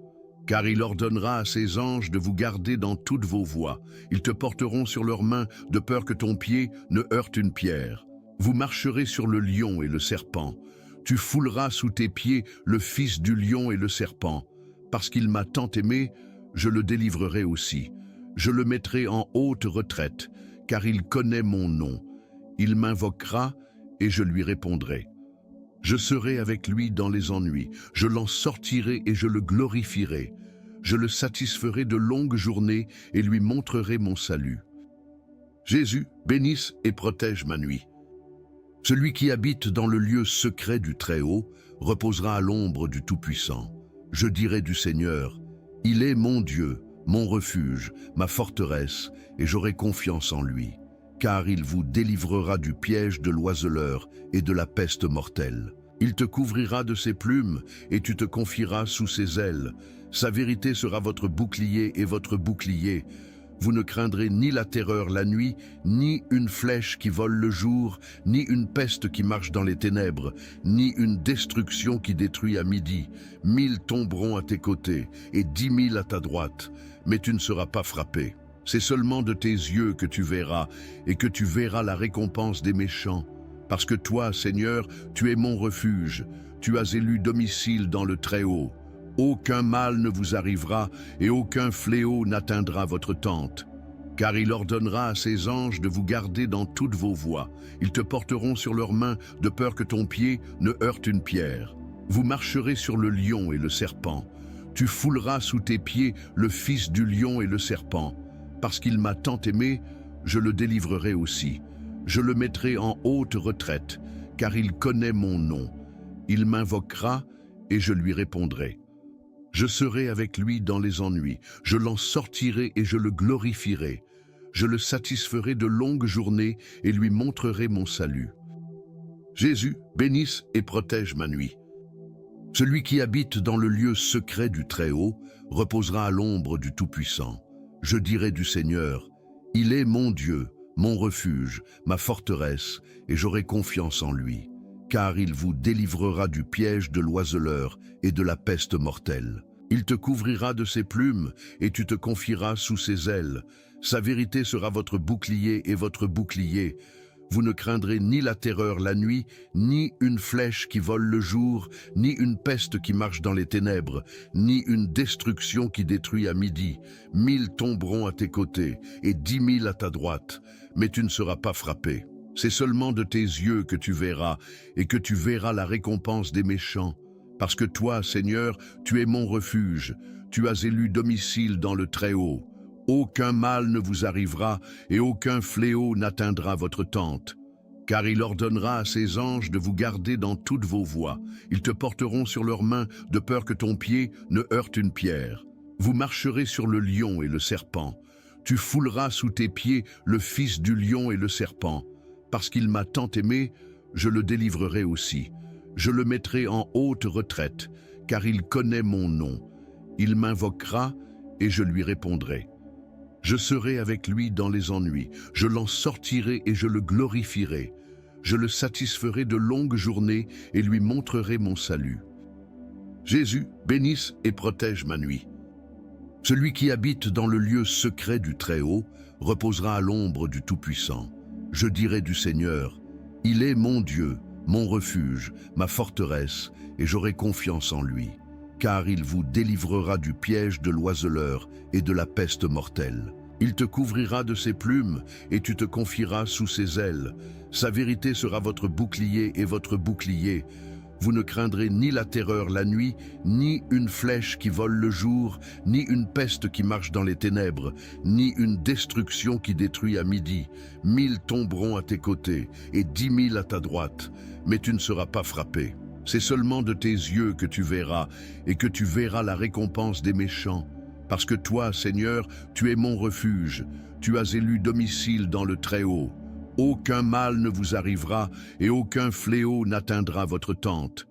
Car il ordonnera à ses anges de vous garder dans toutes vos voies. Ils te porteront sur leurs mains, de peur que ton pied ne heurte une pierre. Vous marcherez sur le lion et le serpent. Tu fouleras sous tes pieds le fils du lion et le serpent. Parce qu'il m'a tant aimé, je le délivrerai aussi. Je le mettrai en haute retraite, car il connaît mon nom. Il m'invoquera et je lui répondrai. Je serai avec lui dans les ennuis, je l'en sortirai et je le glorifierai. Je le satisferai de longues journées et lui montrerai mon salut. Jésus, bénisse et protège ma nuit. Celui qui habite dans le lieu secret du Très-Haut reposera à l'ombre du Tout-Puissant. Je dirai du Seigneur, il est mon Dieu, mon refuge, ma forteresse, et j'aurai confiance en lui. Car il vous délivrera du piège de l'oiseleur et de la peste mortelle. Il te couvrira de ses plumes, et tu te confieras sous ses ailes. Sa vérité sera votre bouclier et votre bouclier. Vous ne craindrez ni la terreur la nuit, ni une flèche qui vole le jour, ni une peste qui marche dans les ténèbres, ni une destruction qui détruit à midi. 1000 tomberont à tes côtés, et 10 000 à ta droite, mais tu ne seras pas frappé. C'est seulement de tes yeux que tu verras, et que tu verras la récompense des méchants. Parce que toi, Seigneur, tu es mon refuge, tu as élu domicile dans le Très-Haut. Aucun mal ne vous arrivera, et aucun fléau n'atteindra votre tente. Car il ordonnera à ses anges de vous garder dans toutes vos voies. Ils te porteront sur leurs mains, de peur que ton pied ne heurte une pierre. Vous marcherez sur le lion et le serpent. Tu fouleras sous tes pieds le fils du lion et le serpent. Parce qu'il m'a tant aimé, je le délivrerai aussi. Je le mettrai en haute retraite, car il connaît mon nom. Il m'invoquera et je lui répondrai. Je serai avec lui dans les ennuis, je l'en sortirai et je le glorifierai. Je le satisferai de longues journées et lui montrerai mon salut. Jésus, bénisse et protège ma nuit. Celui qui habite dans le lieu secret du Très-Haut reposera à l'ombre du Tout-Puissant. Je dirai du Seigneur, il est mon Dieu, mon refuge, ma forteresse, et j'aurai confiance en lui. Car il vous délivrera du piège de l'oiseleur et de la peste mortelle. Il te couvrira de ses plumes et tu te confieras sous ses ailes. Sa vérité sera votre bouclier et votre bouclier. Vous ne craindrez ni la terreur la nuit, ni une flèche qui vole le jour, ni une peste qui marche dans les ténèbres, ni une destruction qui détruit à midi. 1000 tomberont à tes côtés et 10 000 à ta droite, mais tu ne seras pas frappé. C'est seulement de tes yeux que tu verras, et que tu verras la récompense des méchants. Parce que toi, Seigneur, tu es mon refuge, tu as élu domicile dans le Très-Haut. Aucun mal ne vous arrivera, et aucun fléau n'atteindra votre tente. Car il ordonnera à ses anges de vous garder dans toutes vos voies. Ils te porteront sur leurs mains, de peur que ton pied ne heurte une pierre. Vous marcherez sur le lion et le serpent. Tu fouleras sous tes pieds le fils du lion et le serpent. Parce qu'il m'a tant aimé, je le délivrerai aussi. Je le mettrai en haute retraite, car il connaît mon nom. Il m'invoquera et je lui répondrai. Je serai avec lui dans les ennuis, je l'en sortirai et je le glorifierai. Je le satisferai de longues journées et lui montrerai mon salut. Jésus, bénisse et protège ma nuit. Celui qui habite dans le lieu secret du Très-Haut reposera à l'ombre du Tout-Puissant. Je dirai du Seigneur, il est mon Dieu, mon refuge, ma forteresse, et j'aurai confiance en lui. Car il vous délivrera du piège de l'oiseleur et de la peste mortelle. Il te couvrira de ses plumes et tu te confieras sous ses ailes. Sa vérité sera votre bouclier et votre bouclier. Vous ne craindrez ni la terreur la nuit, ni une flèche qui vole le jour, ni une peste qui marche dans les ténèbres, ni une destruction qui détruit à midi. 1000 tomberont à tes côtés et 10 000 à ta droite, mais tu ne seras pas frappé. C'est seulement de tes yeux que tu verras, et que tu verras la récompense des méchants. Parce que toi, Seigneur, tu es mon refuge, tu as élu domicile dans le Très-Haut. Aucun mal ne vous arrivera, et aucun fléau n'atteindra votre tente.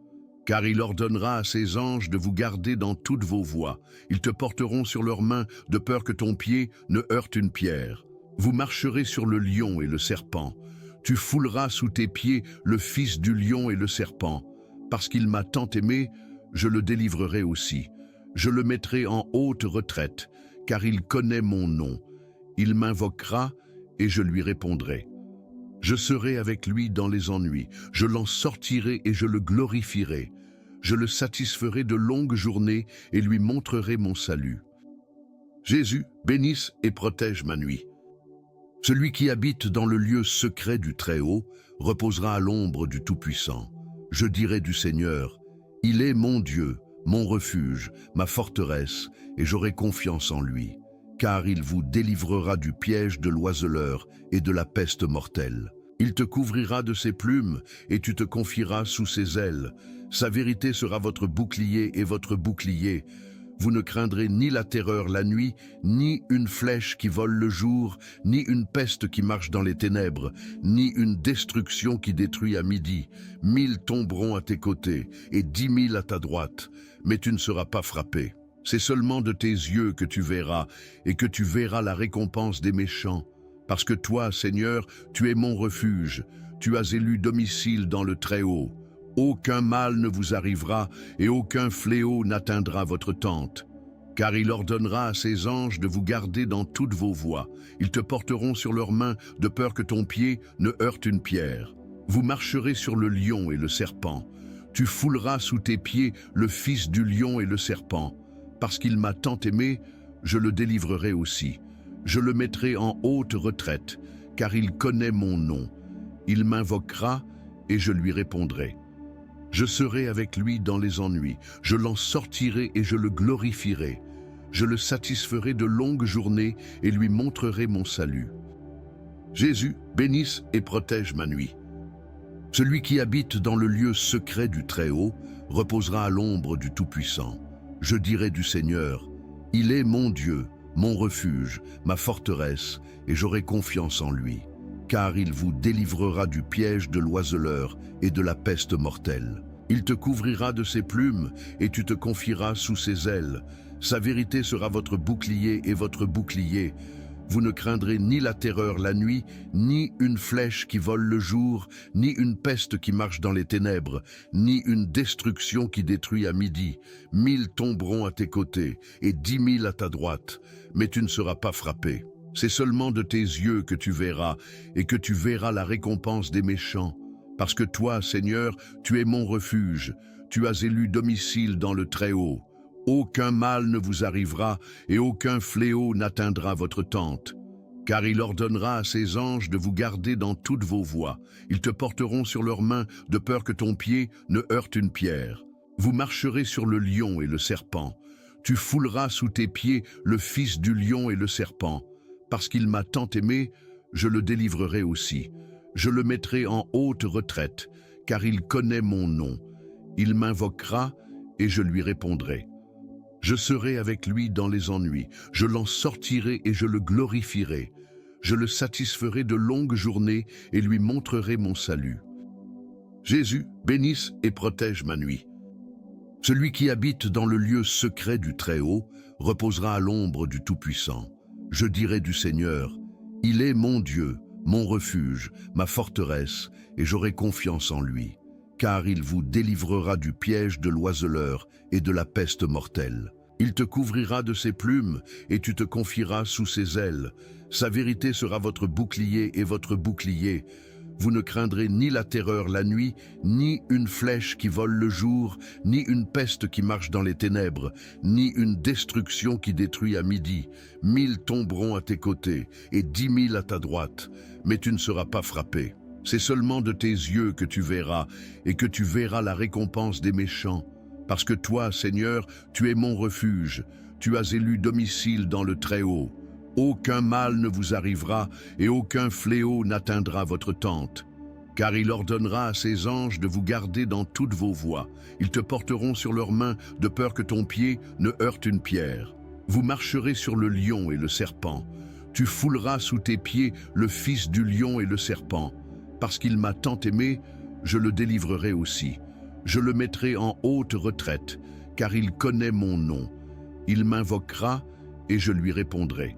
Car il ordonnera à ses anges de vous garder dans toutes vos voies. Ils te porteront sur leurs mains, de peur que ton pied ne heurte une pierre. Vous marcherez sur le lion et le serpent. Tu fouleras sous tes pieds le fils du lion et le serpent. Parce qu'il m'a tant aimé, je le délivrerai aussi. Je le mettrai en haute retraite, car il connaît mon nom. Il m'invoquera et je lui répondrai. Je serai avec lui dans les ennuis, je l'en sortirai et je le glorifierai. Je le satisferai de longues journées et lui montrerai mon salut. Jésus, bénisse et protège ma nuit. Celui qui habite dans le lieu secret du Très-Haut reposera à l'ombre du Tout-Puissant. Je dirai du Seigneur, il est mon Dieu, mon refuge, ma forteresse, et j'aurai confiance en lui. Car il vous délivrera du piège de l'oiseleur et de la peste mortelle. Il te couvrira de ses plumes et tu te confieras sous ses ailes. Sa vérité sera votre bouclier et votre bouclier. Vous ne craindrez ni la terreur la nuit, ni une flèche qui vole le jour, ni une peste qui marche dans les ténèbres, ni une destruction qui détruit à midi. 1000 tomberont à tes côtés et 10 000 à ta droite, mais tu ne seras pas frappé. C'est seulement de tes yeux que tu verras, et que tu verras la récompense des méchants. Parce que toi, Seigneur, tu es mon refuge, tu as élu domicile dans le Très-Haut. Aucun mal ne vous arrivera, et aucun fléau n'atteindra votre tente. Car il ordonnera à ses anges de vous garder dans toutes vos voies. Ils te porteront sur leurs mains, de peur que ton pied ne heurte une pierre. Vous marcherez sur le lion et le serpent. Tu fouleras sous tes pieds le fils du lion et le serpent. Parce qu'il m'a tant aimé, je le délivrerai aussi. Je le mettrai en haute retraite, car il connaît mon nom. Il m'invoquera et je lui répondrai. Je serai avec lui dans les ennuis, je l'en sortirai et je le glorifierai. Je le satisferai de longues journées et lui montrerai mon salut. Jésus, bénisse et protège ma nuit. Celui qui habite dans le lieu secret du Très-Haut reposera à l'ombre du Tout-Puissant. Je dirai du Seigneur, il est mon Dieu, mon refuge, ma forteresse, et j'aurai confiance en lui, car il vous délivrera du piège de l'oiseleur et de la peste mortelle. Il te couvrira de ses plumes et tu te confieras sous ses ailes. Sa vérité sera votre bouclier et votre bouclier. Vous ne craindrez ni la terreur la nuit, ni une flèche qui vole le jour, ni une peste qui marche dans les ténèbres, ni une destruction qui détruit à midi. 1000 tomberont à tes côtés et 10 000 à ta droite, mais tu ne seras pas frappé. C'est seulement de tes yeux que tu verras, et que tu verras la récompense des méchants. Parce que toi, Seigneur, tu es mon refuge, tu as élu domicile dans le Très-Haut. Aucun mal ne vous arrivera et aucun fléau n'atteindra votre tente. Car il ordonnera à ses anges de vous garder dans toutes vos voies. Ils te porteront sur leurs mains de peur que ton pied ne heurte une pierre. Vous marcherez sur le lion et le serpent. Tu fouleras sous tes pieds le fils du lion et le serpent. Parce qu'il m'a tant aimé, je le délivrerai aussi. Je le mettrai en haute retraite, car il connaît mon nom. Il m'invoquera et je lui répondrai. Je serai avec lui dans les ennuis, je l'en sortirai et je le glorifierai. Je le satisferai de longues journées et lui montrerai mon salut. Jésus, bénisse et protège ma nuit. Celui qui habite dans le lieu secret du Très-Haut reposera à l'ombre du Tout-Puissant. Je dirai du Seigneur, il est mon Dieu, mon refuge, ma forteresse, et j'aurai confiance en lui. Car il vous délivrera du piège de l'oiseleur et de la peste mortelle. Il te couvrira de ses plumes et tu te confieras sous ses ailes. Sa vérité sera votre bouclier et votre bouclier. Vous ne craindrez ni la terreur la nuit, ni une flèche qui vole le jour, ni une peste qui marche dans les ténèbres, ni une destruction qui détruit à midi. 1000 tomberont à tes côtés et 10 000 à ta droite, mais tu ne seras pas frappé. C'est seulement de tes yeux que tu verras, et que tu verras la récompense des méchants. Parce que toi, Seigneur, tu es mon refuge, tu as élu domicile dans le Très-Haut. Aucun mal ne vous arrivera, et aucun fléau n'atteindra votre tente. Car il ordonnera à ses anges de vous garder dans toutes vos voies. Ils te porteront sur leurs mains, de peur que ton pied ne heurte une pierre. Vous marcherez sur le lion et le serpent. Tu fouleras sous tes pieds le fils du lion et le serpent. Parce qu'il m'a tant aimé, je le délivrerai aussi. Je le mettrai en haute retraite, car il connaît mon nom. Il m'invoquera et je lui répondrai.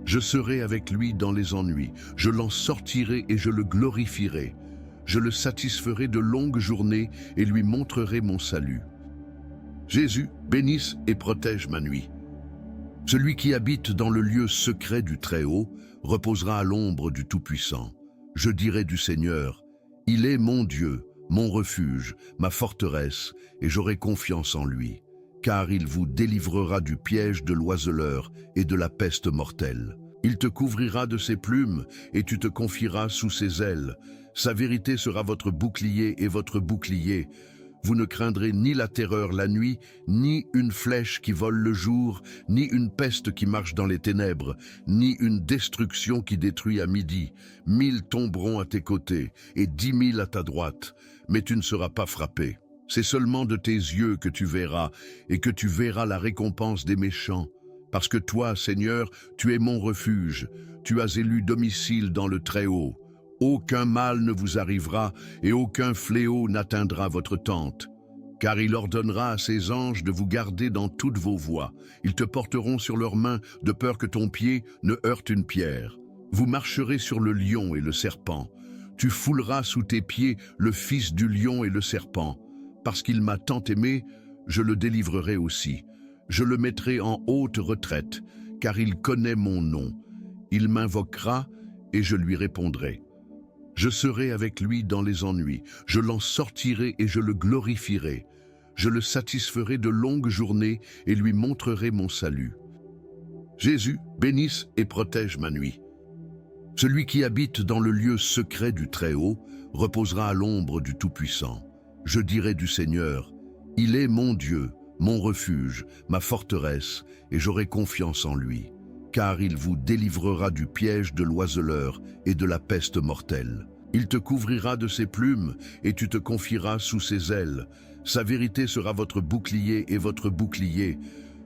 Je serai avec lui dans les ennuis, je l'en sortirai et je le glorifierai. Je le satisferai de longues journées et lui montrerai mon salut. Jésus, bénisse et protège ma nuit. Celui qui habite dans le lieu secret du Très-Haut reposera à l'ombre du Tout-Puissant. Je dirai du Seigneur, il est mon Dieu, mon refuge, ma forteresse, et j'aurai confiance en lui, car il vous délivrera du piège de l'oiseleur et de la peste mortelle. Il te couvrira de ses plumes et tu te confieras sous ses ailes. Sa vérité sera votre bouclier et votre bouclier. Vous ne craindrez ni la terreur la nuit, ni une flèche qui vole le jour, ni une peste qui marche dans les ténèbres, ni une destruction qui détruit à midi. 1000 tomberont à tes côtés et 10 000 à ta droite, mais tu ne seras pas frappé. C'est seulement de tes yeux que tu verras, et que tu verras la récompense des méchants. Parce que toi, Seigneur, tu es mon refuge, tu as élu domicile dans le Très-Haut. Aucun mal ne vous arrivera et aucun fléau n'atteindra votre tente. Car il ordonnera à ses anges de vous garder dans toutes vos voies. Ils te porteront sur leurs mains de peur que ton pied ne heurte une pierre. Vous marcherez sur le lion et le serpent. Tu fouleras sous tes pieds le fils du lion et le serpent. Parce qu'il m'a tant aimé, je le délivrerai aussi. Je le mettrai en haute retraite, car il connaît mon nom. Il m'invoquera et je lui répondrai. Je serai avec lui dans les ennuis, je l'en sortirai et je le glorifierai. Je le satisferai de longues journées et lui montrerai mon salut. Jésus, bénisse et protège ma nuit. Celui qui habite dans le lieu secret du Très-Haut reposera à l'ombre du Tout-Puissant. Je dirai du Seigneur, il est mon Dieu, mon refuge, ma forteresse, et j'aurai confiance en lui, car il vous délivrera du piège de l'oiseleur et de la peste mortelle. Il te couvrira de ses plumes, et tu te confieras sous ses ailes. Sa vérité sera votre bouclier et votre bouclier.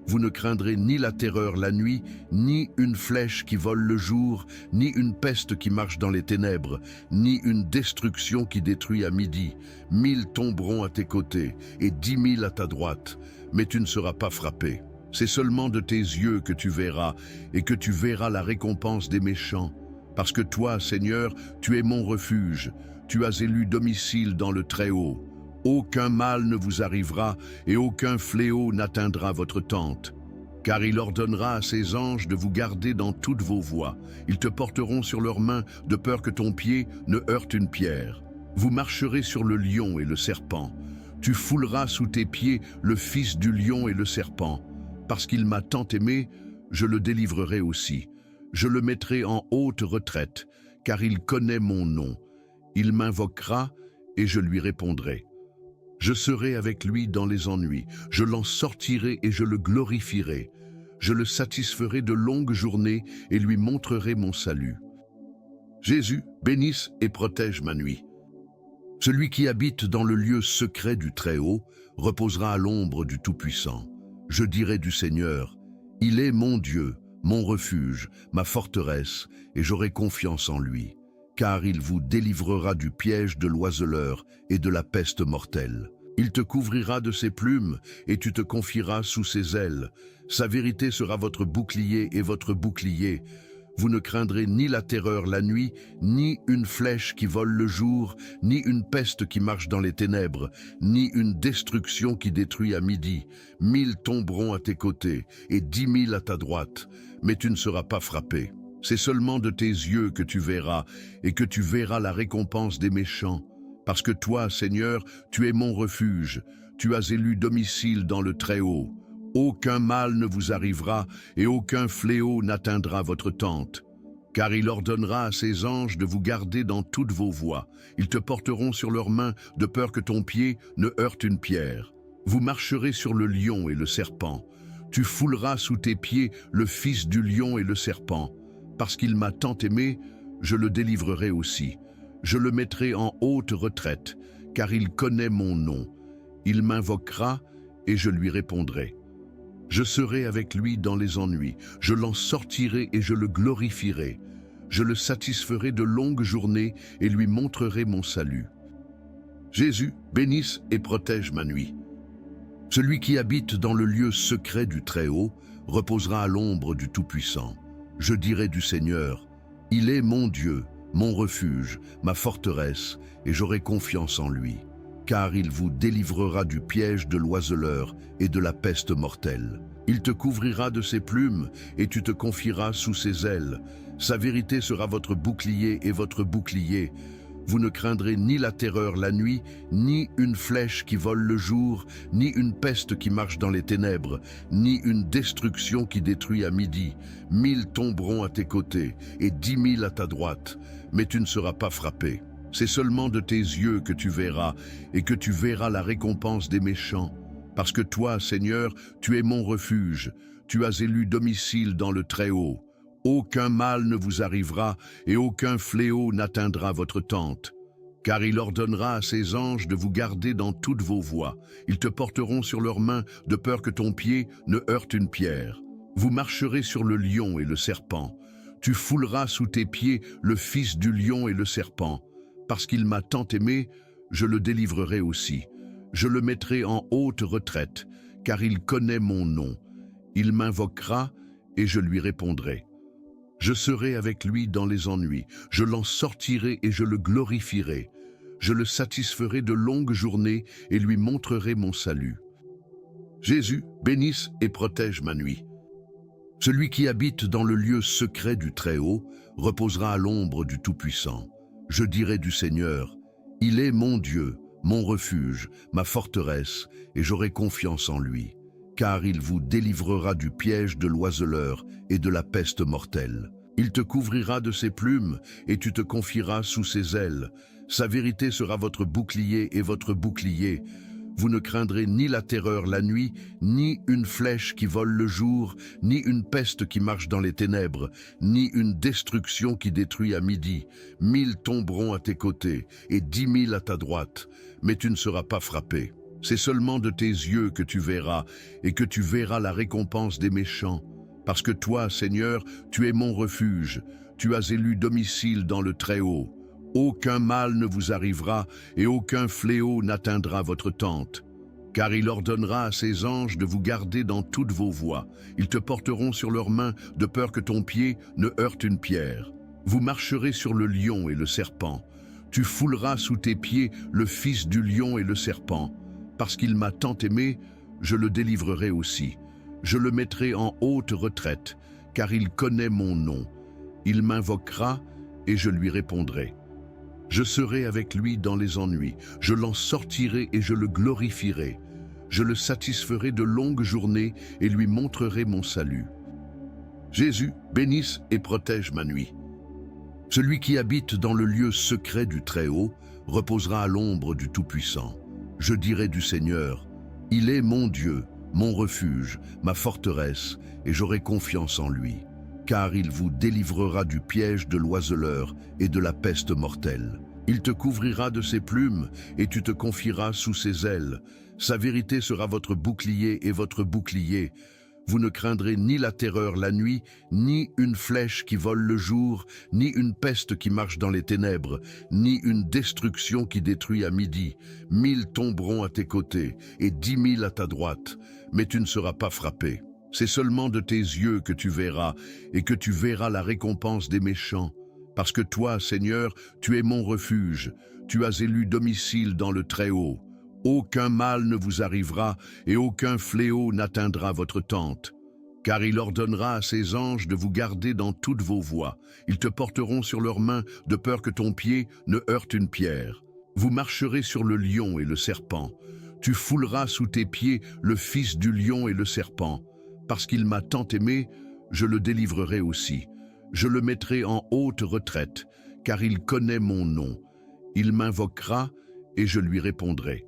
Vous ne craindrez ni la terreur la nuit, ni une flèche qui vole le jour, ni une peste qui marche dans les ténèbres, ni une destruction qui détruit à midi. 1000 tomberont à tes côtés, et 10 000 à ta droite, mais tu ne seras pas frappé. C'est seulement de tes yeux que tu verras, et que tu verras la récompense des méchants. Parce que toi, Seigneur, tu es mon refuge, tu as élu domicile dans le Très-Haut. Aucun mal ne vous arrivera et aucun fléau n'atteindra votre tente. Car il ordonnera à ses anges de vous garder dans toutes vos voies. Ils te porteront sur leurs mains de peur que ton pied ne heurte une pierre. Vous marcherez sur le lion et le serpent. Tu fouleras sous tes pieds le fils du lion et le serpent. Parce qu'il m'a tant aimé, je le délivrerai aussi. Je le mettrai en haute retraite, car il connaît mon nom. Il m'invoquera et je lui répondrai. Je serai avec lui dans les ennuis, je l'en sortirai et je le glorifierai. Je le satisferai de longues journées et lui montrerai mon salut. Jésus, bénisse et protège ma nuit. Celui qui habite dans le lieu secret du Très-Haut reposera à l'ombre du Tout-Puissant. Je dirai du Seigneur, il est mon Dieu, mon refuge, ma forteresse, et j'aurai confiance en lui. Car il vous délivrera du piège de l'oiseleur et de la peste mortelle. Il te couvrira de ses plumes, et tu te confieras sous ses ailes. Sa vérité sera votre bouclier et votre bouclier. Vous ne craindrez ni la terreur la nuit, ni une flèche qui vole le jour, ni une peste qui marche dans les ténèbres, ni une destruction qui détruit à midi. 1000 tomberont à tes côtés, et 10 000 à ta droite, mais tu ne seras pas frappé. C'est seulement de tes yeux que tu verras, et que tu verras la récompense des méchants. Parce que toi, Seigneur, tu es mon refuge, tu as élu domicile dans le Très-Haut. Aucun mal ne vous arrivera, et aucun fléau n'atteindra votre tente. Car il ordonnera à ses anges de vous garder dans toutes vos voies. Ils te porteront sur leurs mains, de peur que ton pied ne heurte une pierre. Vous marcherez sur le lion et le serpent. Tu fouleras sous tes pieds le fils du lion et le serpent. Parce qu'il m'a tant aimé, je le délivrerai aussi. Je le mettrai en haute retraite, car il connaît mon nom. Il m'invoquera et je lui répondrai. Je serai avec lui dans les ennuis, je l'en sortirai et je le glorifierai. Je le satisferai de longues journées et lui montrerai mon salut. Jésus, bénisse et protège ma nuit. Celui qui habite dans le lieu secret du Très-Haut reposera à l'ombre du Tout-Puissant. Je dirai du Seigneur, il est mon Dieu, mon refuge, ma forteresse, et j'aurai confiance en lui. Car il vous délivrera du piège de l'oiseleur et de la peste mortelle. Il te couvrira de ses plumes, et tu te confieras sous ses ailes. Sa vérité sera votre bouclier et votre bouclier. Vous ne craindrez ni la terreur la nuit, ni une flèche qui vole le jour, ni une peste qui marche dans les ténèbres, ni une destruction qui détruit à midi. 1000 tomberont à tes côtés, et 10 000 à ta droite, mais tu ne seras pas frappé. C'est seulement de tes yeux que tu verras, et que tu verras la récompense des méchants. Parce que toi, Seigneur, tu es mon refuge, tu as élu domicile dans le Très-Haut. Aucun mal ne vous arrivera, et aucun fléau n'atteindra votre tente. Car il ordonnera à ses anges de vous garder dans toutes vos voies. Ils te porteront sur leurs mains, de peur que ton pied ne heurte une pierre. Vous marcherez sur le lion et le serpent. Tu fouleras sous tes pieds le fils du lion et le serpent. Parce qu'il m'a tant aimé, je le délivrerai aussi. Je le mettrai en haute retraite, car il connaît mon nom. Il m'invoquera et je lui répondrai. Je serai avec lui dans les ennuis, je l'en sortirai et je le glorifierai. Je le satisferai de longues journées et lui montrerai mon salut. Jésus, bénisse et protège ma nuit. Celui qui habite dans le lieu secret du Très-Haut reposera à l'ombre du Tout-Puissant. Je dirai du Seigneur, il est mon Dieu, mon refuge, ma forteresse, et j'aurai confiance en lui. car il vous délivrera du piège de l'oiseleur et de la peste mortelle. Il te couvrira de ses plumes, et tu te confieras sous ses ailes. Sa vérité sera votre bouclier et votre bouclier. Vous ne craindrez ni la terreur la nuit, ni une flèche qui vole le jour, ni une peste qui marche dans les ténèbres, ni une destruction qui détruit à midi. 1000 tomberont à tes côtés, et 10 000 à ta droite, mais tu ne seras pas frappé. C'est seulement de tes yeux que tu verras, et que tu verras la récompense des méchants. Parce que toi, Seigneur, tu es mon refuge, tu as élu domicile dans le Très-Haut. Aucun mal ne vous arrivera, et aucun fléau n'atteindra votre tente. Car il ordonnera à ses anges de vous garder dans toutes vos voies. Ils te porteront sur leurs mains, de peur que ton pied ne heurte une pierre. Vous marcherez sur le lion et le serpent. Tu fouleras sous tes pieds le fils du lion et le serpent. Parce qu'il m'a tant aimé, je le délivrerai aussi. Je le mettrai en haute retraite, car il connaît mon nom. Il m'invoquera, et je lui répondrai. Je serai avec lui dans les ennuis, je l'en sortirai et je le glorifierai. Je le satisferai de longues journées et lui montrerai mon salut. Jésus, bénisse et protège ma nuit. Celui qui habite dans le lieu secret du Très-Haut reposera à l'ombre du Tout-Puissant. Je dirai du Seigneur, il est mon Dieu, mon refuge, ma forteresse, et j'aurai confiance en lui. Car il vous délivrera du piège de l'oiseleur et de la peste mortelle. Il te couvrira de ses plumes, et tu te confieras sous ses ailes. Sa vérité sera votre bouclier et votre bouclier. Vous ne craindrez ni la terreur la nuit, ni une flèche qui vole le jour, ni une peste qui marche dans les ténèbres, ni une destruction qui détruit à midi. 1000 tomberont à tes côtés, et 10 000 à ta droite, mais tu ne seras pas frappé. C'est seulement de tes yeux que tu verras, et que tu verras la récompense des méchants. Parce que toi, Seigneur, tu es mon refuge, tu as élu domicile dans le Très-Haut. Aucun mal ne vous arrivera, et aucun fléau n'atteindra votre tente. Car il ordonnera à ses anges de vous garder dans toutes vos voies. Ils te porteront sur leurs mains, de peur que ton pied ne heurte une pierre. Vous marcherez sur le lion et le serpent. Tu fouleras sous tes pieds le fils du lion et le serpent. Parce qu'il m'a tant aimé, je le délivrerai aussi. Je le mettrai en haute retraite, car il connaît mon nom. Il m'invoquera, et je lui répondrai.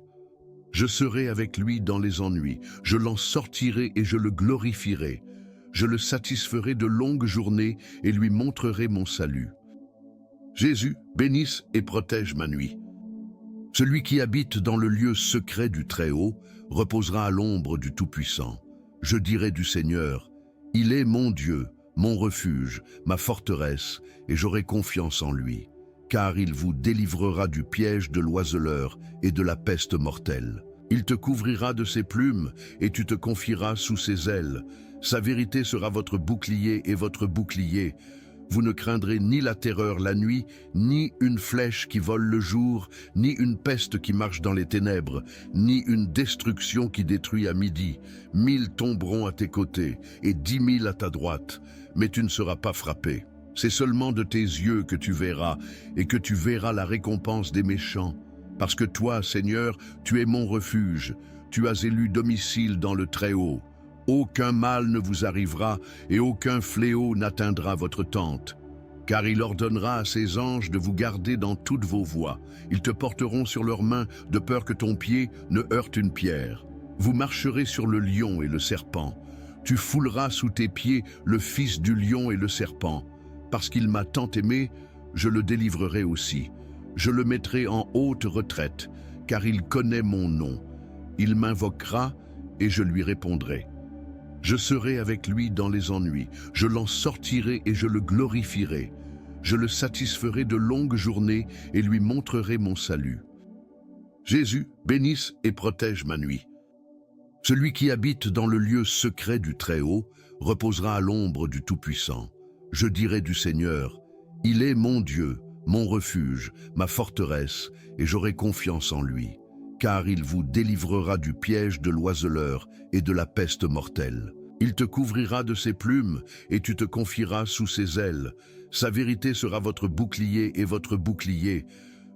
Je serai avec lui dans les ennuis, je l'en sortirai et je le glorifierai. Je le satisferai de longues journées et lui montrerai mon salut. Jésus, bénisse et protège ma nuit. Celui qui habite dans le lieu secret du Très-Haut reposera à l'ombre du Tout-Puissant. Je dirai du Seigneur, il est mon Dieu, mon refuge, ma forteresse, et j'aurai confiance en lui. Car il vous délivrera du piège de l'oiseleur et de la peste mortelle. Il te couvrira de ses plumes, et tu te confieras sous ses ailes. Sa vérité sera votre bouclier et votre bouclier. Vous ne craindrez ni la terreur la nuit, ni une flèche qui vole le jour, ni une peste qui marche dans les ténèbres, ni une destruction qui détruit à midi. 1000 tomberont à tes côtés, et 10 000 à ta droite, mais tu ne seras pas frappé. C'est seulement de tes yeux que tu verras, et que tu verras la récompense des méchants. Parce que toi, Seigneur, tu es mon refuge, tu as élu domicile dans le Très-Haut. Aucun mal ne vous arrivera, et aucun fléau n'atteindra votre tente. Car il ordonnera à ses anges de vous garder dans toutes vos voies. Ils te porteront sur leurs mains, de peur que ton pied ne heurte une pierre. Vous marcherez sur le lion et le serpent. Tu fouleras sous tes pieds le fils du lion et le serpent. Parce qu'il m'a tant aimé, je le délivrerai aussi. Je le mettrai en haute retraite, car il connaît mon nom. Il m'invoquera, et je lui répondrai. Je serai avec lui dans les ennuis, je l'en sortirai et je le glorifierai. Je le satisferai de longues journées et lui montrerai mon salut. Jésus, bénisse et protège ma nuit. Celui qui habite dans le lieu secret du Très-Haut reposera à l'ombre du Tout-Puissant. Je dirai du Seigneur, il est mon Dieu, mon refuge, ma forteresse, et j'aurai confiance en lui. Car il vous délivrera du piège de l'oiseleur et de la peste mortelle. Il te couvrira de ses plumes, et tu te confieras sous ses ailes. Sa vérité sera votre bouclier et votre bouclier.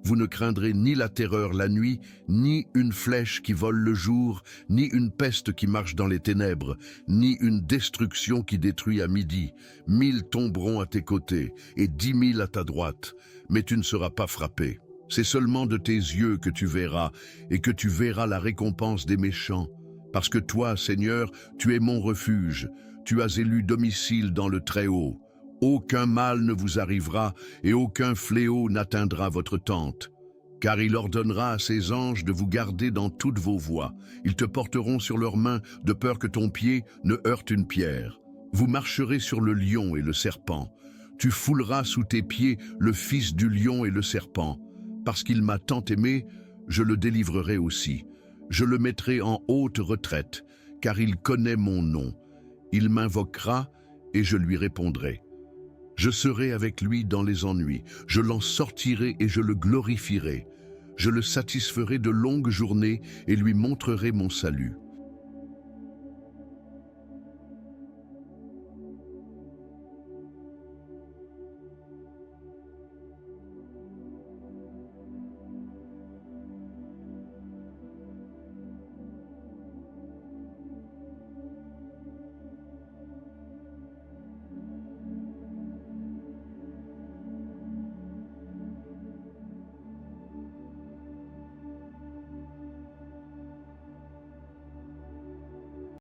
Vous ne craindrez ni la terreur la nuit, ni une flèche qui vole le jour, ni une peste qui marche dans les ténèbres, ni une destruction qui détruit à midi. 1000 tomberont à tes côtés et 10 000 à ta droite, mais tu ne seras pas frappé. C'est seulement de tes yeux que tu verras, et que tu verras la récompense des méchants. Parce que toi, Seigneur, tu es mon refuge, tu as élu domicile dans le Très-Haut. Aucun mal ne vous arrivera et aucun fléau n'atteindra votre tente. Car il ordonnera à ses anges de vous garder dans toutes vos voies. Ils te porteront sur leurs mains de peur que ton pied ne heurte une pierre. Vous marcherez sur le lion et le serpent. Tu fouleras sous tes pieds le fils du lion et le serpent. Parce qu'il m'a tant aimé, je le délivrerai aussi. Je le mettrai en haute retraite, car il connaît mon nom. Il m'invoquera et je lui répondrai. Je serai avec lui dans les ennuis, je l'en sortirai et je le glorifierai. Je le satisferai de longues journées et lui montrerai mon salut.